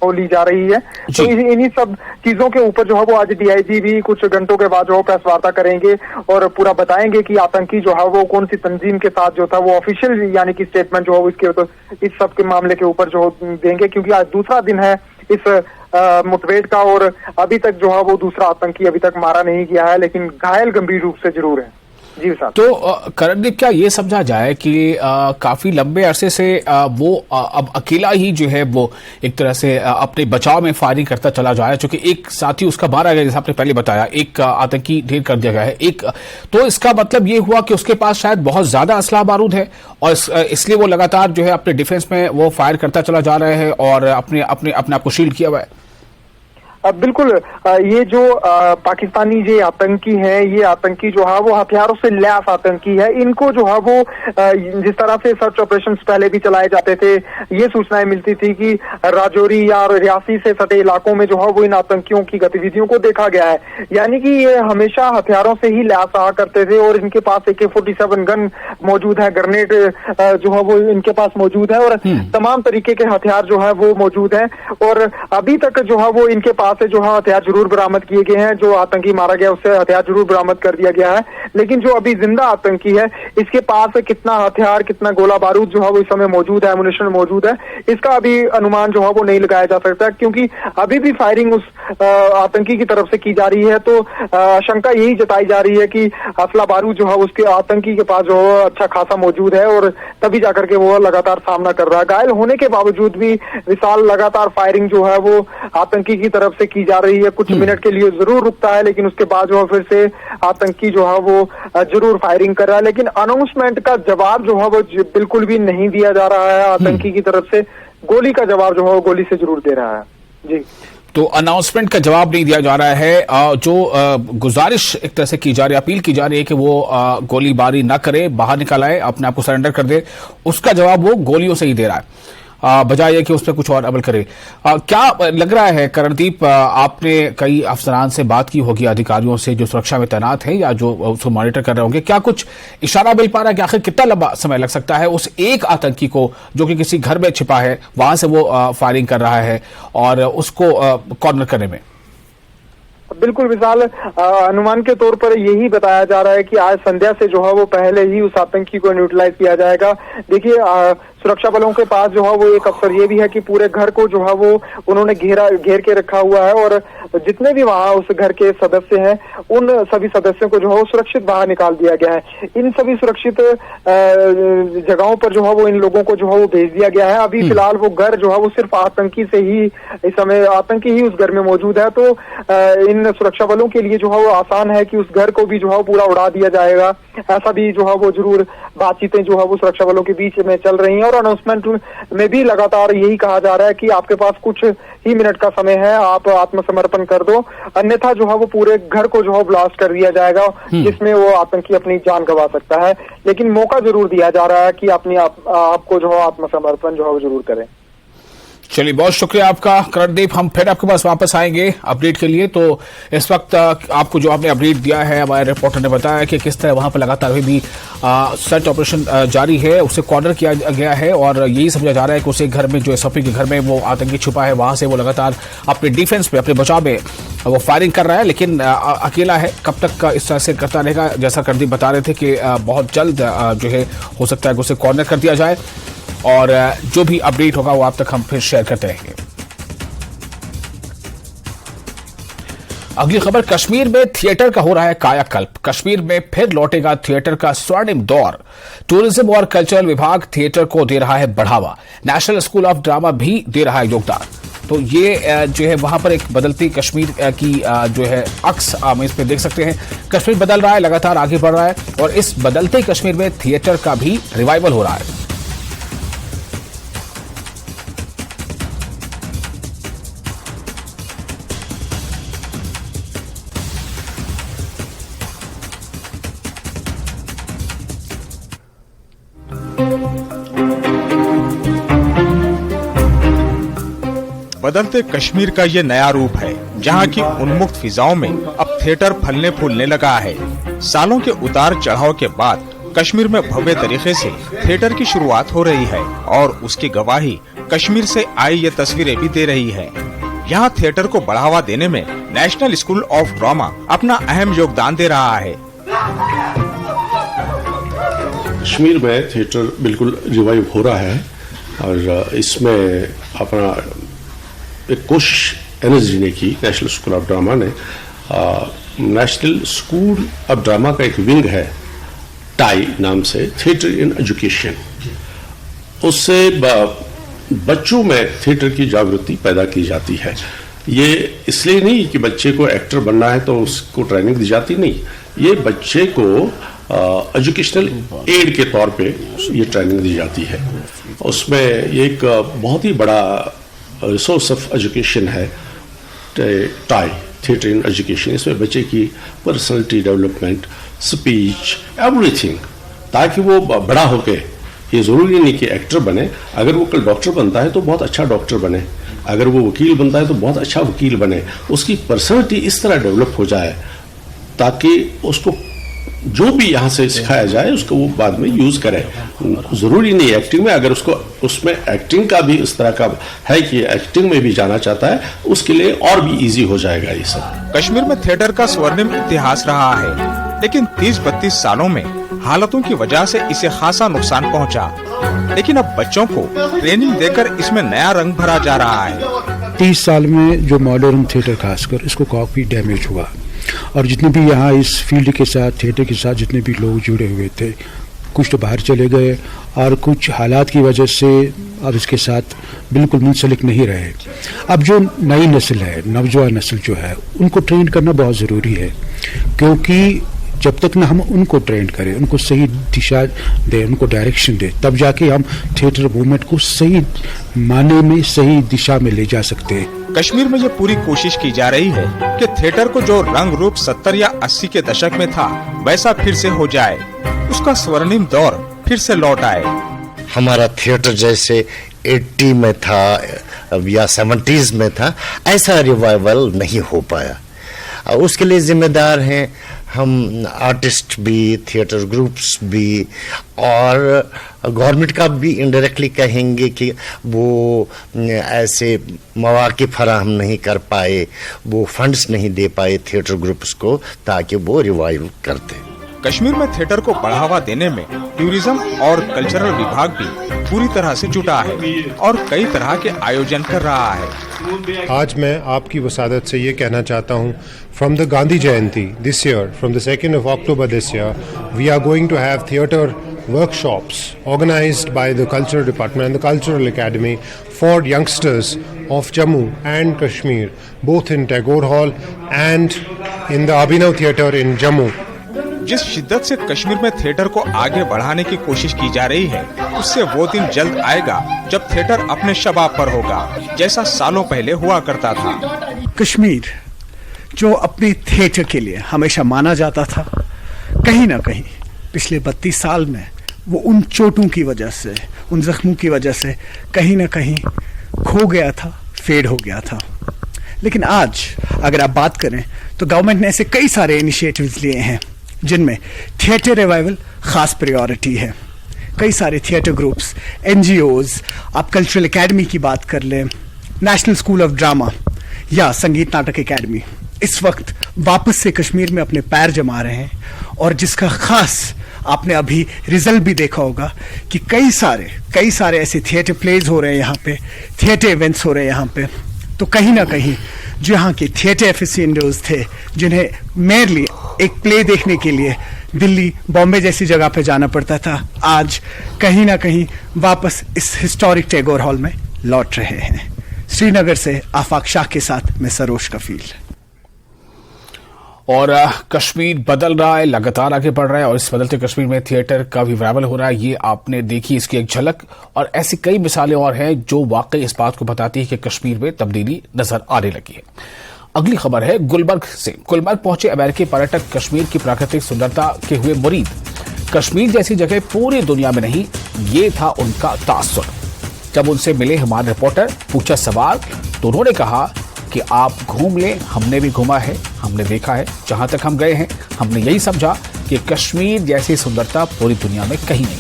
ली जा रही है। तो इन्हीं सब चीजों के ऊपर जो है वो आज डीआईजी भी कुछ घंटों के बाद जो है प्रेस वार्ता करेंगे और पूरा बताएंगे कि आतंकी जो है वो कौन सी तंजीम के साथ जो था वो ऑफिशियल यानी कि स्टेटमेंट जो है इसके तो इस सब के मामले के ऊपर जो देंगे, क्योंकि आज दूसरा दिन है इस मुठभेड़ का और अभी तक जो है वो दूसरा आतंकी अभी तक मारा नहीं गया है, लेकिन घायल गंभीर रूप से जरूर है। जी साहब। तो करणदीप, क्या ये समझा जाए कि काफी लंबे अरसे से वो अब अकेला ही जो है वो एक तरह से अपने बचाव में फायरिंग करता चला जा रहा है, क्योंकि एक साथी उसका मारा गया, जैसे आपने पहले बताया, एक आतंकी ढेर कर दिया गया है, एक तो इसका मतलब ये हुआ कि उसके पास शायद बहुत ज्यादा असला बारूद है और इसलिए वो लगातार जो है अपने डिफेंस में वो फायर करता चला जा रहा है और अपने आप को शील्ड किया हुआ है। बिल्कुल, ये जो पाकिस्तानी जो आतंकी है, ये आतंकी जो है वो हथियारों से लैस आतंकी है। इनको जो है वो जिस तरह से सर्च ऑपरेशन पहले भी चलाए जाते थे, ये सूचनाएं मिलती थी कि राजौरी या रियासी से सटे इलाकों में जो है वो इन आतंकियों की गतिविधियों को देखा गया है, यानी कि ये हमेशा हथियारों से ही लैस रहा करते थे और इनके पास AK-47 गन मौजूद है, ग्रेनेड जो है वो इनके पास मौजूद है और तमाम तरीके के हथियार जो है वो मौजूद है। और अभी तक जो है वो इनके पास से जो है हथियार जरूर बरामद किए गए हैं, जो आतंकी मारा गया उससे हथियार जरूर बरामद कर दिया गया है, लेकिन जो अभी जिंदा आतंकी है इसके पास कितना हथियार, कितना गोला बारूद जो है वो इस समय मौजूद है, एमुनिशन मौजूद है, इसका अभी अनुमान जो है वो नहीं लगाया जा सकता, क्योंकि अभी भी फायरिंग उस आतंकी की तरफ से की जा रही है। तो आशंका यही जताई जा रही है कि असला बारूद जो है उसके आतंकी के पास जो है अच्छा खासा मौजूद है और तभी जाकर के वो लगातार सामना कर रहा है। घायल होने के बावजूद भी विशाल लगातार फायरिंग जो है वो आतंकी की तरफ से की जा रही है। कुछ मिनट के लिए जरूर रुकता है, लेकिन उसके बाद जो है फिर से आतंकी जो है वो जरूर फायरिंग कर रहा है, लेकिन अनाउंसमेंट का जवाब जो है वो बिल्कुल भी नहीं दिया जा रहा है। आतंकी की तरफ से गोली का जवाब जो है वो गोली से जरूर दे रहा है। जी। तो अनाउंसमेंट का जवाब नहीं दिया जा रहा है। जो गुजारिश एक तरह से की जा रही है, अपील की जा रही है कि वो गोलीबारी ना करे, बाहर निकल आए, अपने आप को सरेंडर कर दे, उसका जवाब वो गोलियों से ही दे रहा है बजाय ये कि उस पर कुछ और अमल करे। क्या लग रहा है करणदीप, आपने कई अफसरान से बात की होगी, अधिकारियों से जो सुरक्षा में तैनात हैं या जो उसको मॉनिटर कर रहे होंगे, क्या कुछ इशारा मिल पा रहा है कि आखिर कितना लंबा समय लग सकता है उस एक आतंकी को जो कि किसी घर में छिपा है, वहां से वो फायरिंग कर रहा है और उसको कॉर्नर करने में? बिल्कुल विशाल, अनुमान के तौर पर यही बताया जा रहा है कि आज संध्या से जो है वो पहले ही उस आतंकी को न्यूट्रलाइज किया जाएगा। देखिए, सुरक्षा बलों के पास जो है वो एक अवसर ये भी है कि पूरे घर को जो है वो उन्होंने घेर के रखा हुआ है और जितने भी वहां उस घर के सदस्य हैं उन सभी सदस्यों को जो है वो सुरक्षित बाहर निकाल दिया गया है। इन सभी सुरक्षित जगहों पर जो है वो इन लोगों को जो है वो भेज दिया गया है। अभी फिलहाल वो घर जो है वो सिर्फ आतंकी से ही, इस समय आतंकी ही उस घर में मौजूद है, तो इन सुरक्षा बलों के लिए जो है वो आसान है कि उस घर को भी जो है पूरा उड़ा दिया जाएगा। ऐसा भी जो है वो जरूर बातचीतें जो है वो सुरक्षा बलों के बीच में चल रही हैं और अनाउंसमेंट में भी लगातार यही कहा जा रहा है कि आपके पास कुछ ही मिनट का समय है, आप आत्मसमर्पण कर दो, अन्यथा जो है वो पूरे घर को जो है ब्लास्ट कर दिया जाएगा, जिसमें वो आतंकी अपनी जान गंवा सकता है। लेकिन मौका जरूर दिया जा रहा है कि अपनी आपको जो है आत्मसमर्पण जो है वो जरूर करें। चलिए, बहुत शुक्रिया आपका करणदीप। हम फिर आपके पास वापस आएंगे अपडेट के लिए। तो इस वक्त आपको जो आपने अपडेट दिया है, हमारे रिपोर्टर ने बताया कि किस तरह वहां पर लगातार अभी भी सर्च ऑपरेशन जारी है, उसे कॉर्नर किया गया है और यही समझा जा रहा है कि उसे घर में, जो एसओपी के घर में वो आतंकी छुपा है, वहां से वो लगातार अपने डिफेंस में, अपने बचाव में वो फायरिंग कर रहा है, लेकिन अकेला है। कब तक इस तरह से करता रहेगा, जैसा करणदीप बता रहे थे कि बहुत जल्द जो है हो सकता है कि उसे कॉर्नर कर दिया जाए और जो भी अपडेट होगा वो आप तक हम फिर शेयर करते रहेंगे। अगली खबर, कश्मीर में थिएटर का हो रहा है कायाकल्प। कश्मीर में फिर लौटेगा थिएटर का स्वर्णिम दौर। टूरिज्म और कल्चरल विभाग थिएटर को दे रहा है बढ़ावा, नेशनल स्कूल ऑफ ड्रामा भी दे रहा है योगदान। तो ये जो है वहां पर एक बदलती कश्मीर की जो है अक्स हम इस पे देख सकते हैं। कश्मीर बदल रहा है, लगातार आगे बढ़ रहा है और इस बदलते कश्मीर में थिएटर का भी रिवाइवल हो रहा है। बदलते कश्मीर का ये नया रूप है, जहाँ की उन्मुक्त फिजाओं में अब थिएटर फलने फूलने लगा है। सालों के उतार चढ़ाव के बाद कश्मीर में भव्य तरीके से थिएटर की शुरुआत हो रही है और उसकी गवाही कश्मीर से आई ये तस्वीरें भी दे रही है। यहाँ थिएटर को बढ़ावा देने में नेशनल स्कूल ऑफ ड्रामा अपना अहम योगदान दे रहा है। कश्मीर में थिएटर बिल्कुल रिवाइव हो रहा है और इसमें अपना एक कोशिश एनएसडी ने की, नेशनल स्कूल ऑफ ड्रामा ने। नेशनल स्कूल ऑफ ड्रामा का एक विंग है टाई नाम से, थिएटर इन एजुकेशन। उससे बच्चों में थिएटर की जागृति पैदा की जाती है। ये इसलिए नहीं कि बच्चे को एक्टर बनना है तो उसको ट्रेनिंग दी जाती, नहीं, ये बच्चे को एजुकेशनल एड के तौर पे ये ट्रेनिंग दी जाती है। उसमें ये एक बहुत ही बड़ा रिसोर्स ऑफ एजुकेशन है टाई, थिएटर इन एजुकेशन। इसमें बच्चे की पर्सनालिटी डेवलपमेंट, स्पीच, एवरीथिंग, ताकि वो बड़ा होके, ये जरूरी नहीं कि एक्टर बने, अगर वो कल डॉक्टर बनता है तो बहुत अच्छा डॉक्टर बने, अगर वो वकील बनता है तो बहुत अच्छा वकील बने, उसकी पर्सनालिटी इस तरह डेवलप हो जाए ताकि उसको जो भी यहाँ से सिखाया जाए उसको वो बाद में यूज करे। जरूरी नहीं एक्टिंग में, अगर उसको उसमें एक्टिंग का भी इस तरह का है कि एक्टिंग में भी जाना चाहता है, उसके लिए और भी इजी हो जाएगा ये सब। कश्मीर में थिएटर का स्वर्णिम इतिहास रहा है, लेकिन 30-32 सालों में हालातों की वजह से इसे खासा नुकसान पहुंचा। लेकिन अब बच्चों को ट्रेनिंग देकर इसमें नया रंग भरा जा रहा है। 30 साल में जो मॉडर्न थिएटर खासकर, इसको काफी डैमेज हुआ और जितने भी यहाँ इस फील्ड के साथ, थिएटर के साथ जितने भी लोग जुड़े हुए थे, कुछ तो बाहर चले गए और कुछ हालात की वजह से अब इसके साथ बिल्कुल मुंसलिक नहीं रहे। अब जो नई नस्ल है, नौजवान नस्ल जो है, उनको ट्रेन करना बहुत ज़रूरी है, क्योंकि जब तक ना हम उनको ट्रेन करें, उनको सही दिशा दें, उनको डायरेक्शन दें, तब जाके हम थिएटर मूवमेंट को सही माने में, सही दिशा में ले जा सकते हैं। कश्मीर में ये पूरी कोशिश की जा रही है कि थिएटर को जो रंग रूप 70 या 80 के दशक में था वैसा फिर से हो जाए, उसका स्वर्णिम दौर फिर से लौट आए। हमारा थिएटर जैसे 80 में था या 70s में था, ऐसा रिवाइवल नहीं हो पाया। उसके लिए जिम्मेदार हैं हम आर्टिस्ट भी, थिएटर ग्रुप्स भी, और गवर्नमेंट का भी इनडायरेक्टली कहेंगे कि वो ऐसे मौके फराहम नहीं कर पाए, वो फंड्स नहीं दे पाए थिएटर ग्रुप्स को ताकि वो रिवाइव करते। कश्मीर में थिएटर को बढ़ावा देने में टूरिज्म और कल्चरल विभाग भी पूरी तरह से जुटा है और कई तरह के आयोजन कर रहा है। आज मैं आपकी वसादत से ये कहना चाहता हूँ, from the Gandhi Jayanti this year, from the 2nd of October this year, we are going to have theatre workshops organized by the Cultural Department and the Cultural Academy for youngsters of Jammu and Kashmir, both in Tagore Hall and in the Abhinav Theatre in Jammu. जिस शिद्दत से कश्मीर में theatre को आगे बढ़ाने की कोशिश की जा रही है, उससे वो दिन जल्द आएगा जब थिएटर अपने शबाब पर होगा, जैसा सालों पहले हुआ करता था। कश्मीर जो अपने थिएटर के लिए हमेशा माना जाता था, कहीं ना कहीं पिछले 32 साल में वो उन चोटों की वजह से, उन जख्मों की वजह से कहीं ना कहीं खो गया था, फेड हो गया था। लेकिन आज अगर आप बात करें तो गवर्नमेंट ने ऐसे कई सारे इनिशिएटिव्स लिए हैं जिनमें थिएटर रिवाइवल खास प्रायोरिटी है। कई सारे थिएटर ग्रुप्स, NGOs, आप कल्चरल एकेडमी की बात कर लें, नेशनल स्कूल ऑफ ड्रामा या संगीत नाटक एकेडमी, इस वक्त वापस से कश्मीर में अपने पैर जमा रहे हैं, और जिसका खास आपने अभी रिजल्ट भी देखा होगा कि कई सारे ऐसे थिएटर प्लेज हो रहे हैं यहाँ पे, थिएटर इवेंट्स हो रहे हैं यहाँ पे। तो कहीं ना कहीं जो यहाँ के थिएटर एफिशिएंटर्स थे, जिन्हें मेयरली एक प्ले देखने के लिए दिल्ली, बॉम्बे जैसी जगह पे जाना पड़ता था, आज कहीं ना कहीं वापस इस हिस्टोरिक टैगोर हॉल में लौट रहे हैं। श्रीनगर से आफाक शाह के साथ मैं सरोज कफील। और कश्मीर बदल रहा है, लगातार आगे बढ़ रहा है, और इस बदलते कश्मीर में थिएटर का भी रिवाइवल हो रहा है। ये आपने देखी इसकी एक झलक, और ऐसी कई मिसालें और हैं जो वाकई इस बात को बताती है कि कश्मीर में तब्दीली नजर आने लगी है। अगली खबर है गुलमर्ग से। गुलमर्ग पहुंचे अमेरिकी पर्यटक कश्मीर की प्राकृतिक सुंदरता के हुए मुरीद। कश्मीर जैसी जगह पूरी दुनिया में नहीं, ये था उनका तासुर। जब उनसे मिले हमारे रिपोर्टर, पूछा सवाल, तो उन्होंने कहा कि आप घूम लें, हमने भी घूमा है, हमने देखा है, जहां तक हम गए हैं हमने यही समझा कि कश्मीर जैसी सुंदरता पूरी दुनिया में कहीं नहीं।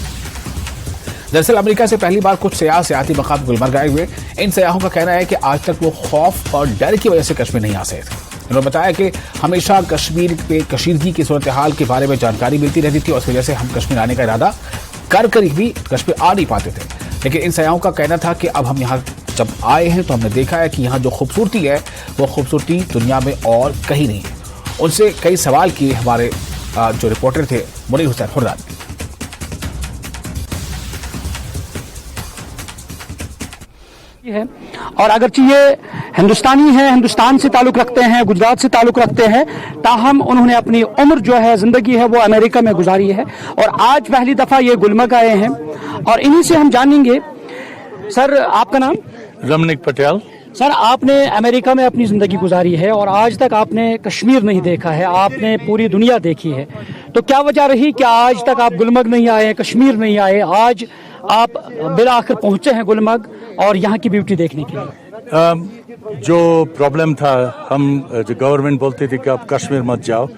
दरअसल अमेरिका से पहली बार कुछ सियाती मकाम गुलमर्ग आए हुए इन सयाहों का कहना है कि आज तक वो खौफ और डर की वजह से कश्मीर नहीं आ सके थे। उन्होंने बताया कि हमेशा कश्मीर पे कशीदगी की सूरत हाल के बारे में जानकारी मिलती रहती थी, और इस वजह से हम कश्मीर आने का इरादा कर भी कश्मीर आ नहीं पाते थे। लेकिन इन सयाहों का कहना था कि अब हम यहाँ जब आए हैं तो हमने देखा है कि यहाँ जो खूबसूरती है वो खूबसूरती दुनिया में और कहीं नहीं है। उनसे कई सवाल किए हमारे जो रिपोर्टर थे मुनीर हुसैन हुर्रान है। और अगरचे ये हिंदुस्तानी है, हिंदुस्तान से ताल्लुक रखते हैं, गुजरात से ताल्लुक रखते हैं, ताहम उन्होंने अपनी उम्र जो है, जिंदगी है, वो अमेरिका में गुजारी है, और आज पहली दफा ये गुलमर्ग आए हैं। और इन्हीं से हम जानेंगे। सर, आपका नाम? रमनिक पटेल। सर, आपने अमेरिका में अपनी ज़िंदगी गुजारी है और आज तक आपने कश्मीर नहीं देखा है, आपने पूरी दुनिया देखी है, तो क्या वजह रही कि आज तक आप गुलमर्ग नहीं आए, कश्मीर नहीं आए, आज आप बिल आखिर पहुंचे हैं गुलमर्ग और यहाँ की ब्यूटी देखने के लिए? जो प्रॉब्लम था, हम जो गवर्नमेंट बोलती थी कि आप कश्मीर मत जाओ,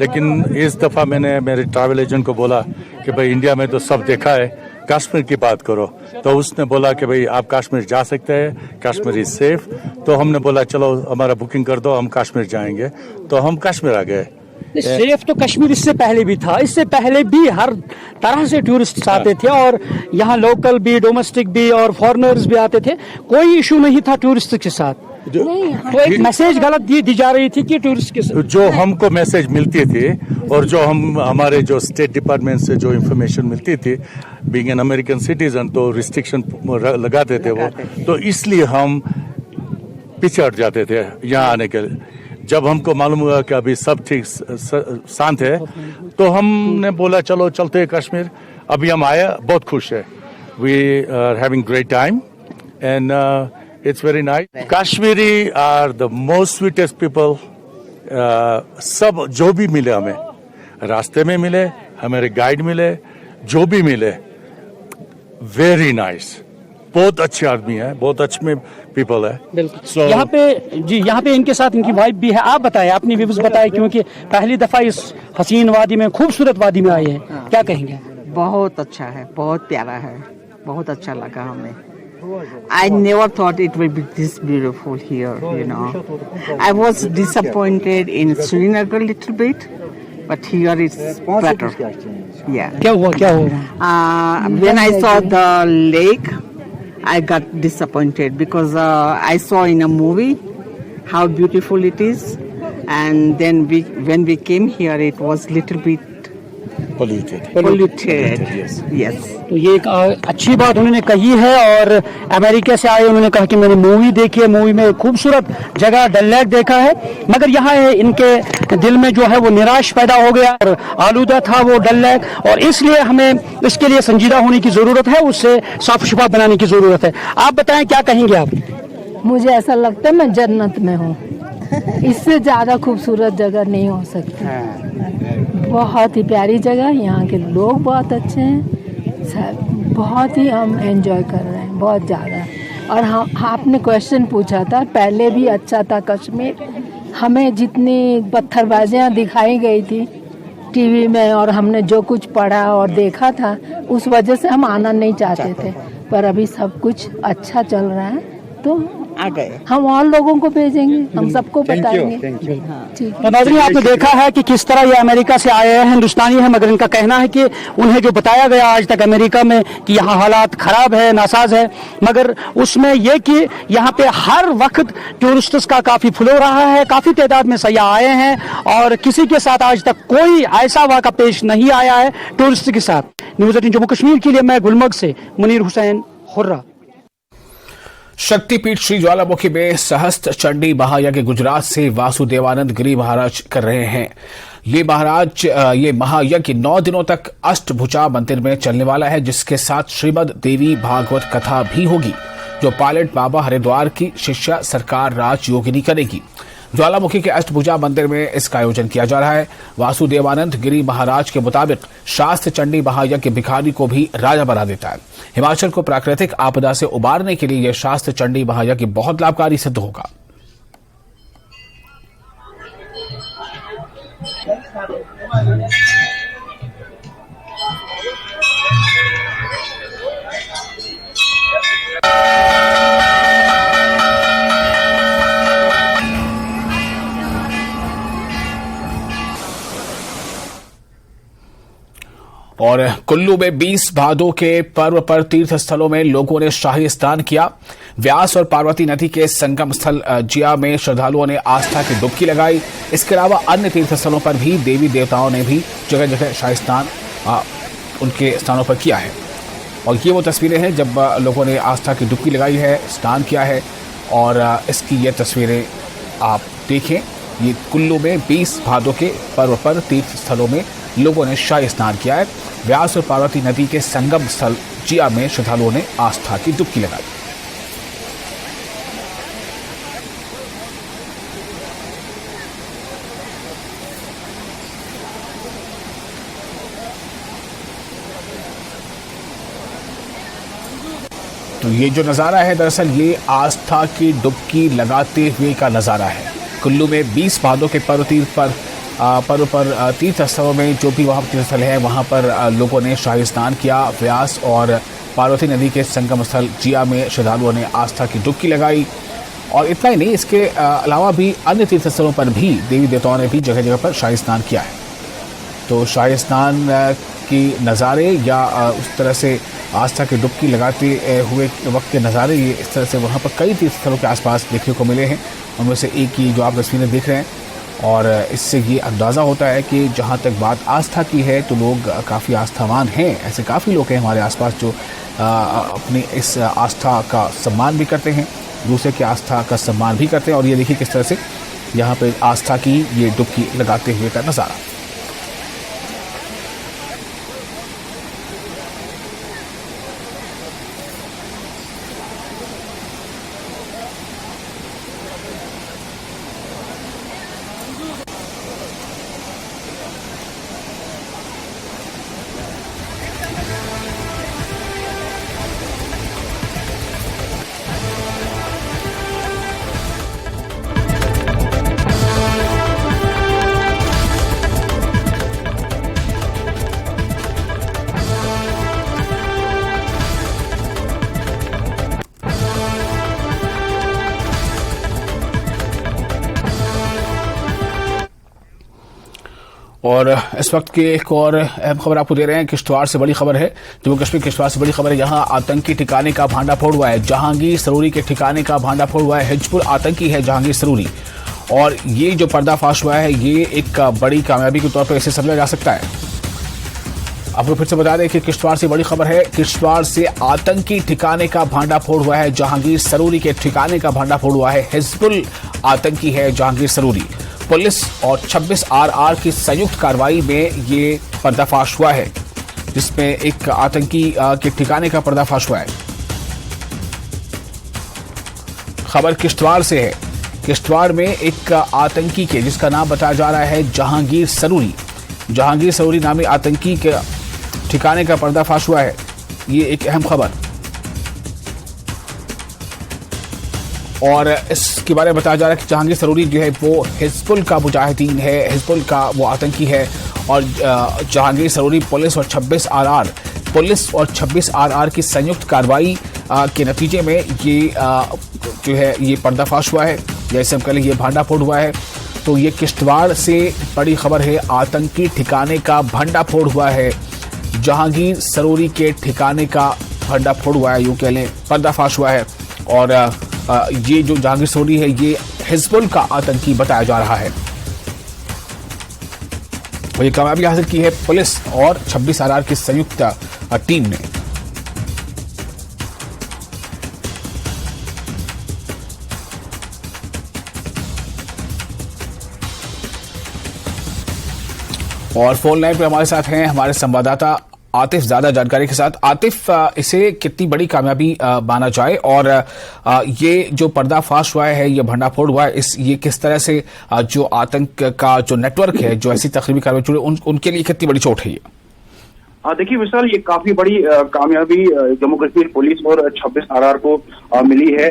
लेकिन इस दफ़ा मैंने मेरे ट्रैवल एजेंट को बोला कि भाई इंडिया में तो सब देखा है, कश्मीर की बात करो। तो उसने बोला कि भाई आप कश्मीर जा सकते हैं, कश्मीर इज सेफ। तो हमने बोला चलो हमारा बुकिंग कर दो, हम कश्मीर जाएंगे। तो हम कश्मीर आ गए। सेफ तो कश्मीर इससे पहले भी था, इससे पहले भी हर तरह से टूरिस्ट आते थे, और यहाँ लोकल भी, डोमेस्टिक भी और फॉरेनर्स भी आते थे, कोई इशू नहीं था टूरिस्ट के साथ। तो एक मैसेज गलत दी जा रही थी कि टूरिस्ट के साथ जो हमको मैसेज मिलती थी और जो हमारे जो स्टेट डिपार्टमेंट से जो इन्फॉर्मेशन मिलती थी, बीइंग एन अमेरिकन सिटीजन, तो रिस्ट्रिक्शन लगाते थे वो, तो इसलिए हम पीछे हट जाते थे यहाँ आने के लिए। जब हमको मालूम हुआ कि अभी सब ठीक शांत है, तो हमने बोला चलो चलते हैं कश्मीर। अभी हम आए, बहुत खुश है। We are having great time and It's very nice. Kashmiri are the most sweetest people. सब जो भी मिले हमें, रास्ते में मिले, हमारे गाइड मिले, जो भी मिले, वेरी नाइस. बहुत अच्छे आदमी है, बहुत अच्छे पीपल है. बिल्कुल. यहाँ पे इनके साथ इनकी वाइफ भी है. आप बताएं, अपनी व्यूज बताएं, क्योंकि पहली दफा इस हसीन वादी में, खूबसूरत वादी में आए हैं. क्या कहेंगे? बहुत अच्छा है, बहुत प्यारा है, बहुत अच्छा लगा हमें. I never thought it would be this beautiful here, you know. I was disappointed in Srinagar a little bit, but here it's better. Yeah. क्या हुआ? When I saw the lake, I got disappointed because I saw in a movie how beautiful it is, and then when we came here, it was little bit polluted. Yes. तो ये एक अच्छी बात उन्होंने कही है. और अमेरिका से आए उन्होंने कहा कि मैंने मूवी देखी है, मूवी में खूबसूरत जगह डल लेक देखा है, मगर यहाँ है इनके दिल में जो है वो निराश पैदा हो गया और आलूदा था वो डल लेक, और इसलिए हमें इसके लिए संजीदा होने की जरूरत है, उससे साफ शफाफ बनाने की जरूरत है. आप बताएं, क्या कहेंगे आप? मुझे ऐसा लगता है मैं जन्नत में हूँ. इससे ज्यादा खूबसूरत जगह नहीं हो सकती. बहुत ही प्यारी जगह, यहाँ के लोग बहुत अच्छे हैं, बहुत ही हम एंजॉय कर रहे हैं, बहुत ज़्यादा. और आपने क्वेश्चन पूछा था, पहले भी अच्छा था कश्मीर. हमें जितनी पत्थरबाजियाँ दिखाई गई थी टीवी में और हमने जो कुछ पढ़ा और देखा था, उस वजह से हम आना नहीं चाहते थे, पर अभी सब कुछ अच्छा चल रहा है तो आ गए. हम और लोगों को भेजेंगे, हम सबको बताएंगे. ठीक है. नाज़रीन, आपने देखा है कि किस तरह ये अमेरिका से आए हैं, हिंदुस्तानी है, मगर इनका कहना है कि उन्हें जो बताया गया आज तक अमेरिका में कि यहाँ हालात खराब है, नासाज है, मगर उसमें यह कि यहाँ पे हर वक्त टूरिस्ट्स का काफी फ्लो रहा है, काफी तादाद में सयाह आए हैं, और किसी के साथ आज तक कोई ऐसा वाक़ा पेश नहीं आया है टूरिस्ट के साथ. न्यूज़ 18 जम्मू कश्मीर के लिए मैं गुलमर्ग से मुनीर हुसैन हुर्रा. शक्तिपीठ श्री ज्वालामुखी में सहस्त्र चंडी महायज्ञ गुजरात से वासुदेवानंद गिरी महाराज कर रहे हैं. ये महायज्ञ 9 दिनों तक अष्टभुजा मंदिर में चलने वाला है, जिसके साथ श्रीमद देवी भागवत कथा भी होगी, जो पायलट बाबा हरिद्वार की शिष्या सरकार राज योगिनी करेगी. ज्वालामुखी के अष्टभुजा मंदिर में इसका आयोजन किया जा रहा है. वासुदेवानंद गिरी महाराज के मुताबिक शास्त्र चंडी महायज्ञ भिखारी को भी राजा बना देता है. हिमाचल को प्राकृतिक आपदा से उबारने के लिए यह शास्त्र चंडी महायज्ञ बहुत लाभकारी सिद्ध होगा. और कुल्लू में 20 भादों के पर्व पर तीर्थ स्थलों में लोगों ने शाही स्नान किया. व्यास और पार्वती नदी के संगम स्थल जिया में श्रद्धालुओं ने आस्था की डुबकी लगाई. इसके अलावा अन्य तीर्थ स्थलों पर भी देवी देवताओं ने भी जगह जगह शाही स्नान उनके स्थानों पर किया है. और ये वो तस्वीरें हैं जब लोगों ने आस्था की डुबकी लगाई है, स्नान किया है. और इसकी ये तस्वीरें आप देखें. ये कुल्लू में 20 भादों के पर्व पर तीर्थ स्थलों में लोगों ने शाही स्नान किया है. व्यास और पार्वती नदी के संगम स्थल जिया में श्रद्धालुओं ने आस्था की डुबकी लगाई. तो ये जो नज़ारा है, दरअसल ये आस्था की डुबकी लगाते हुए का नज़ारा है. कुल्लू में 20 भादों के पर्व पर तीर्थ स्थलों में जो भी वहाँ तीर्थ स्थल है वहाँ पर लोगों ने शाही स्नान किया. व्यास और पार्वती नदी के संगम स्थल जिया में श्रद्धालुओं ने आस्था की डुबकी लगाई. और इतना ही नहीं, इसके अलावा भी अन्य तीर्थ स्थलों पर भी देवी देवताओं ने भी जगह जगह पर शाही स्नान किया है. तो शाही स्नान की नज़ारे या उस तरह से आस्था की डुबकी लगाते हुए वक्त के नज़ारे ये इस तरह से वहाँ पर कई तीर्थ स्थलों के आसपास देखने को मिले हैं. उनमें से एक ही जो आप तस्वीरें देख रहे हैं, और इससे ये अंदाज़ा होता है कि जहाँ तक बात आस्था की है तो लोग काफ़ी आस्थावान हैं. ऐसे काफ़ी लोग हैं हमारे आसपास जो अपनी इस आस्था का सम्मान भी करते हैं, दूसरे की आस्था का सम्मान भी करते हैं. और ये देखिए किस तरह से यहाँ पे आस्था की ये डुबकी लगाते हुए का नज़ारा. और इस वक्त की एक और अहम खबर आपको दे रहे हैं। किश्तवाड़ से बड़ी खबर है, जम्मू कश्मीर किश्तवाड़ से बड़ी खबर है। यहां आतंकी ठिकाने का भांडाफोड़ हुआ है। जहांगीर सरूरी के ठिकाने का भांडाफोड़ हुआ है। हिजबुल आतंकी है जहांगीर सरूरी, और ये जो पर्दाफाश हुआ है ये एक बड़ी कामयाबी के तौर पर इसे समझा जा सकता है। आपको फिर से बता दें कि किश्तवाड़ से बड़ी खबर है। किश्तवाड़ से आतंकी ठिकाने का भांडाफोड़ हुआ है। जहांगीर सरूरी के ठिकाने का भांडाफोड़ हुआ है। हिजबुल आतंकी है जहांगीर सरूरी। पुलिस और 26 RR की संयुक्त कार्रवाई में ये पर्दाफाश हुआ है, जिसमें एक आतंकी के ठिकाने का पर्दाफाश हुआ है। खबर किश्तवाड़ से है। किश्तवाड़ में एक आतंकी के, जिसका नाम बताया जा रहा है जहांगीर सरूरी नामी आतंकी के ठिकाने का पर्दाफाश हुआ है। ये एक अहम खबर, और इसके बारे में बताया जा रहा है कि जहांगीर सरूरी जो है वो हिजबुल का मुजाहिदीन है, हिजबुल का वो आतंकी है। और जहांगीर सरूरी पुलिस और 26 RR की संयुक्त कार्रवाई के नतीजे में ये जो है ये पर्दाफाश हुआ है। जैसे हम कह लें ये भांडाफोड़ हुआ है। तो ये किश्तवाड़ से बड़ी खबर है। आतंकी ठिकाने का भांडाफोड़ हुआ है। जहांगीर सरूरी के ठिकाने का भांडाफोड़ हुआ है, यूं कह लें पर्दाफाश हुआ है। और ये जो जहांगीर सरूरी है ये हिजबुल का आतंकी बताया जा रहा है। और ये कामयाबी हासिल की है पुलिस और 26 RR की संयुक्त टीम ने। और फोन लाइन पे हमारे साथ हैं हमारे संवाददाता आतिफ, ज्यादा जानकारी के साथ। आतिफ, इसे कितनी बड़ी कामयाबी माना जाए, और ये जो पर्दाफाश हुआ है, ये भंडाफोड़ हुआ है, ये किस तरह से जो आतंक का जो नेटवर्क है, जो ऐसी तकरीबी कार्रवाई जुड़े, उनके लिए कितनी बड़ी चोट है ये? देखिए विशाल, ये काफी बड़ी कामयाबी जम्मू कश्मीर पुलिस और 26 RR को मिली है।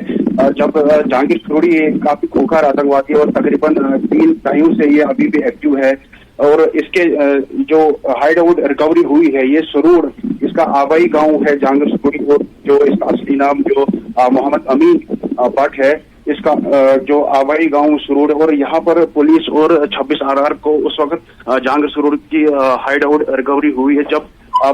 जब जहांगीर सरूरी काफी खूंखार आतंकवादी और तकरीबन 3 दहाइयों से ये अभी भी एक्टिव है, और इसके जो हाइड आउट रिकवरी हुई है, ये सरूर इसका आबाई गांव है जहांगीर सरूरी, और जो इसका असली नाम जो मोहम्मद अमीन भट्ट है, इसका जो आबाई गांव सरूर, और यहाँ पर पुलिस और 26 RR को उस वक्त जहांगीर सरूर की हाइड आउट रिकवरी हुई है, जब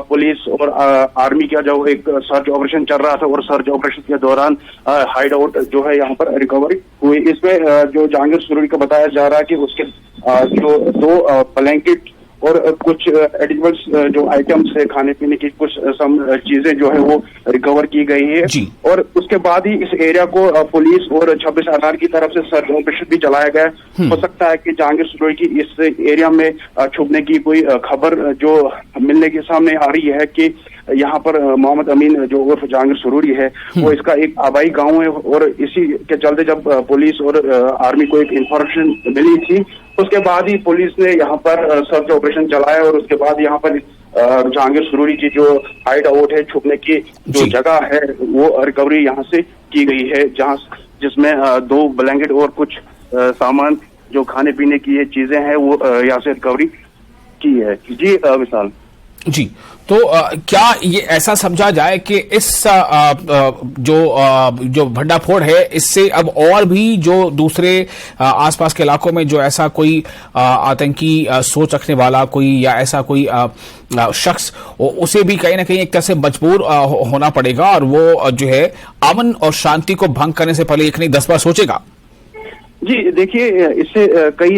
पुलिस और आर्मी का जो एक सर्च ऑपरेशन चल रहा था, और सर्च ऑपरेशन के दौरान हाइड आउट जो है यहाँ पर रिकवरी हुई। इसमें जो जहांगीर सरूरी का बताया जा रहा है कि उसके जो 2 ब्लैंकेट और कुछ एडिबल्स जो आइटम्स है, खाने पीने की कुछ सम चीजें जो है वो रिकवर की गई है। और उसके बाद ही इस एरिया को पुलिस और 26 RR की तरफ से सर्च ऑपरेशन भी चलाया गया। हो सकता है कि जहांगीर सरूरी की इस एरिया में छुपने की कोई खबर जो मिलने के सामने आ रही है कि यहाँ पर मोहम्मद अमीन जो उर्फ जहांगीर सरूरी है, वो इसका एक आबाई गांव है, और इसी के चलते जब पुलिस और आर्मी को एक इंफॉर्मेशन मिली थी, उसके बाद ही पुलिस ने यहाँ पर सर्च ऑपरेशन चलाया, और उसके बाद यहाँ पर जहांगीर सरूरी की जो हाइड आउट है, छुपने की जो जगह है, वो रिकवरी यहाँ से की गई है, जिसमें 2 ब्लैंकेट और कुछ सामान जो खाने पीने की ये चीजें हैं वो यहाँ से रिकवरी की है। जी विशाल जी, तो क्या ये ऐसा समझा जाए कि इस जो भंडाफोड़ है, इससे अब और भी जो दूसरे आसपास के इलाकों में जो ऐसा कोई आतंकी सोच रखने वाला कोई या ऐसा कोई शख्स, उसे भी कहीं ना कहीं एक तरह से मजबूर होना पड़ेगा, और वो जो है अमन और शांति को भंग करने से पहले 1 नहीं 10 बार सोचेगा? जी देखिए, इससे कई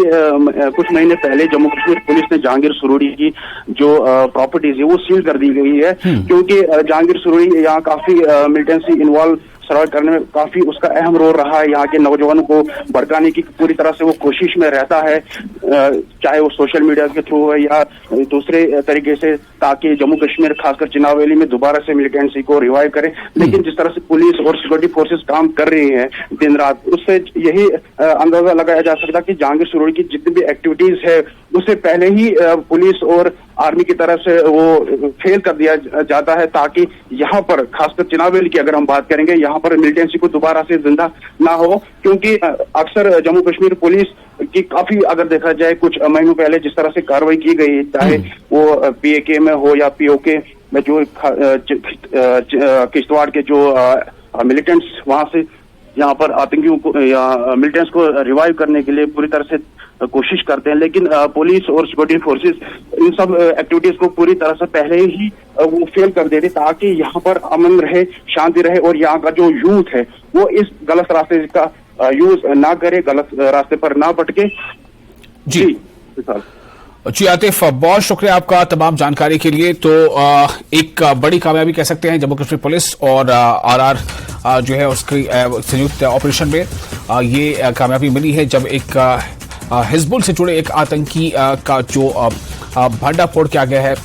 कुछ महीने पहले जम्मू कश्मीर पुलिस ने जहांगीर सरूरी की जो प्रॉपर्टीज है वो सील कर दी गई है, क्योंकि जहांगीर सरूरी यहाँ काफी मिलिटेंसी इन्वॉल्व सर्वाइव करने में काफी उसका अहम रोल रहा है। यहाँ के नौजवानों को भड़काने की पूरी तरह से वो कोशिश में रहता है, चाहे वो सोशल मीडिया के थ्रू है या दूसरे तरीके से, ताकि जम्मू कश्मीर खासकर चिनाब वैली में दोबारा से मिलिटेंसी को रिवाइव करे। लेकिन जिस तरह से पुलिस और सिक्योरिटी फोर्सेस काम कर रही हैं दिन रात, उससे यही अंदाजा लगाया जा सकता कि जहांगीर सरूरी की जितनी भी एक्टिविटीज है उससे पहले ही पुलिस और आर्मी की तरफ से वो फेल कर दिया जाता है, ताकि यहाँ पर खासकर चिनाब वैली की अगर हम बात करेंगे, यहाँ पर मिलिटेंसी को दोबारा से जिंदा ना हो। क्योंकि अक्सर जम्मू कश्मीर पुलिस की काफी अगर देखा जाए कुछ महीनों पहले जिस तरह से कार्रवाई की गई, चाहे वो PAK में हो या POK में, जो किश्तवाड़ के जो मिलिटेंट्स वहां से यहाँ पर आतंकियों को या मिलिटेंट्स को रिवाइव करने के लिए पूरी तरह से कोशिश करते हैं, लेकिन पुलिस और सिक्योरिटी फोर्सेस इन सब एक्टिविटीज को पूरी तरह से पहले ही वो फेल कर देते ताकि यहाँ पर अमन रहे, शांति रहे और यहाँ का जो यूथ है वो इस गलत रास्ते का यूज ना करे, गलत रास्ते पर ना भटके। जी आतिफ, बहुत शुक्रिया आपका तमाम जानकारी के लिए। तो एक बड़ी कामयाबी कह सकते हैं जम्मू कश्मीर पुलिस और आरआर जो है उसकी संयुक्त ऑपरेशन में ये कामयाबी मिली है, जब एक हिजबुल से जुड़े एक आतंकी का जो भंडाफोड़ किया गया है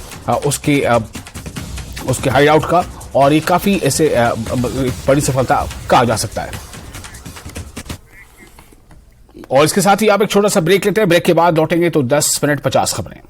उसके हाइड आउट का, और ये काफी ऐसे बड़ी सफलता कहा जा सकता है। और इसके साथ ही आप एक छोटा सा ब्रेक लेते हैं, ब्रेक के बाद लौटेंगे तो 10 मिनट 50 खबरें।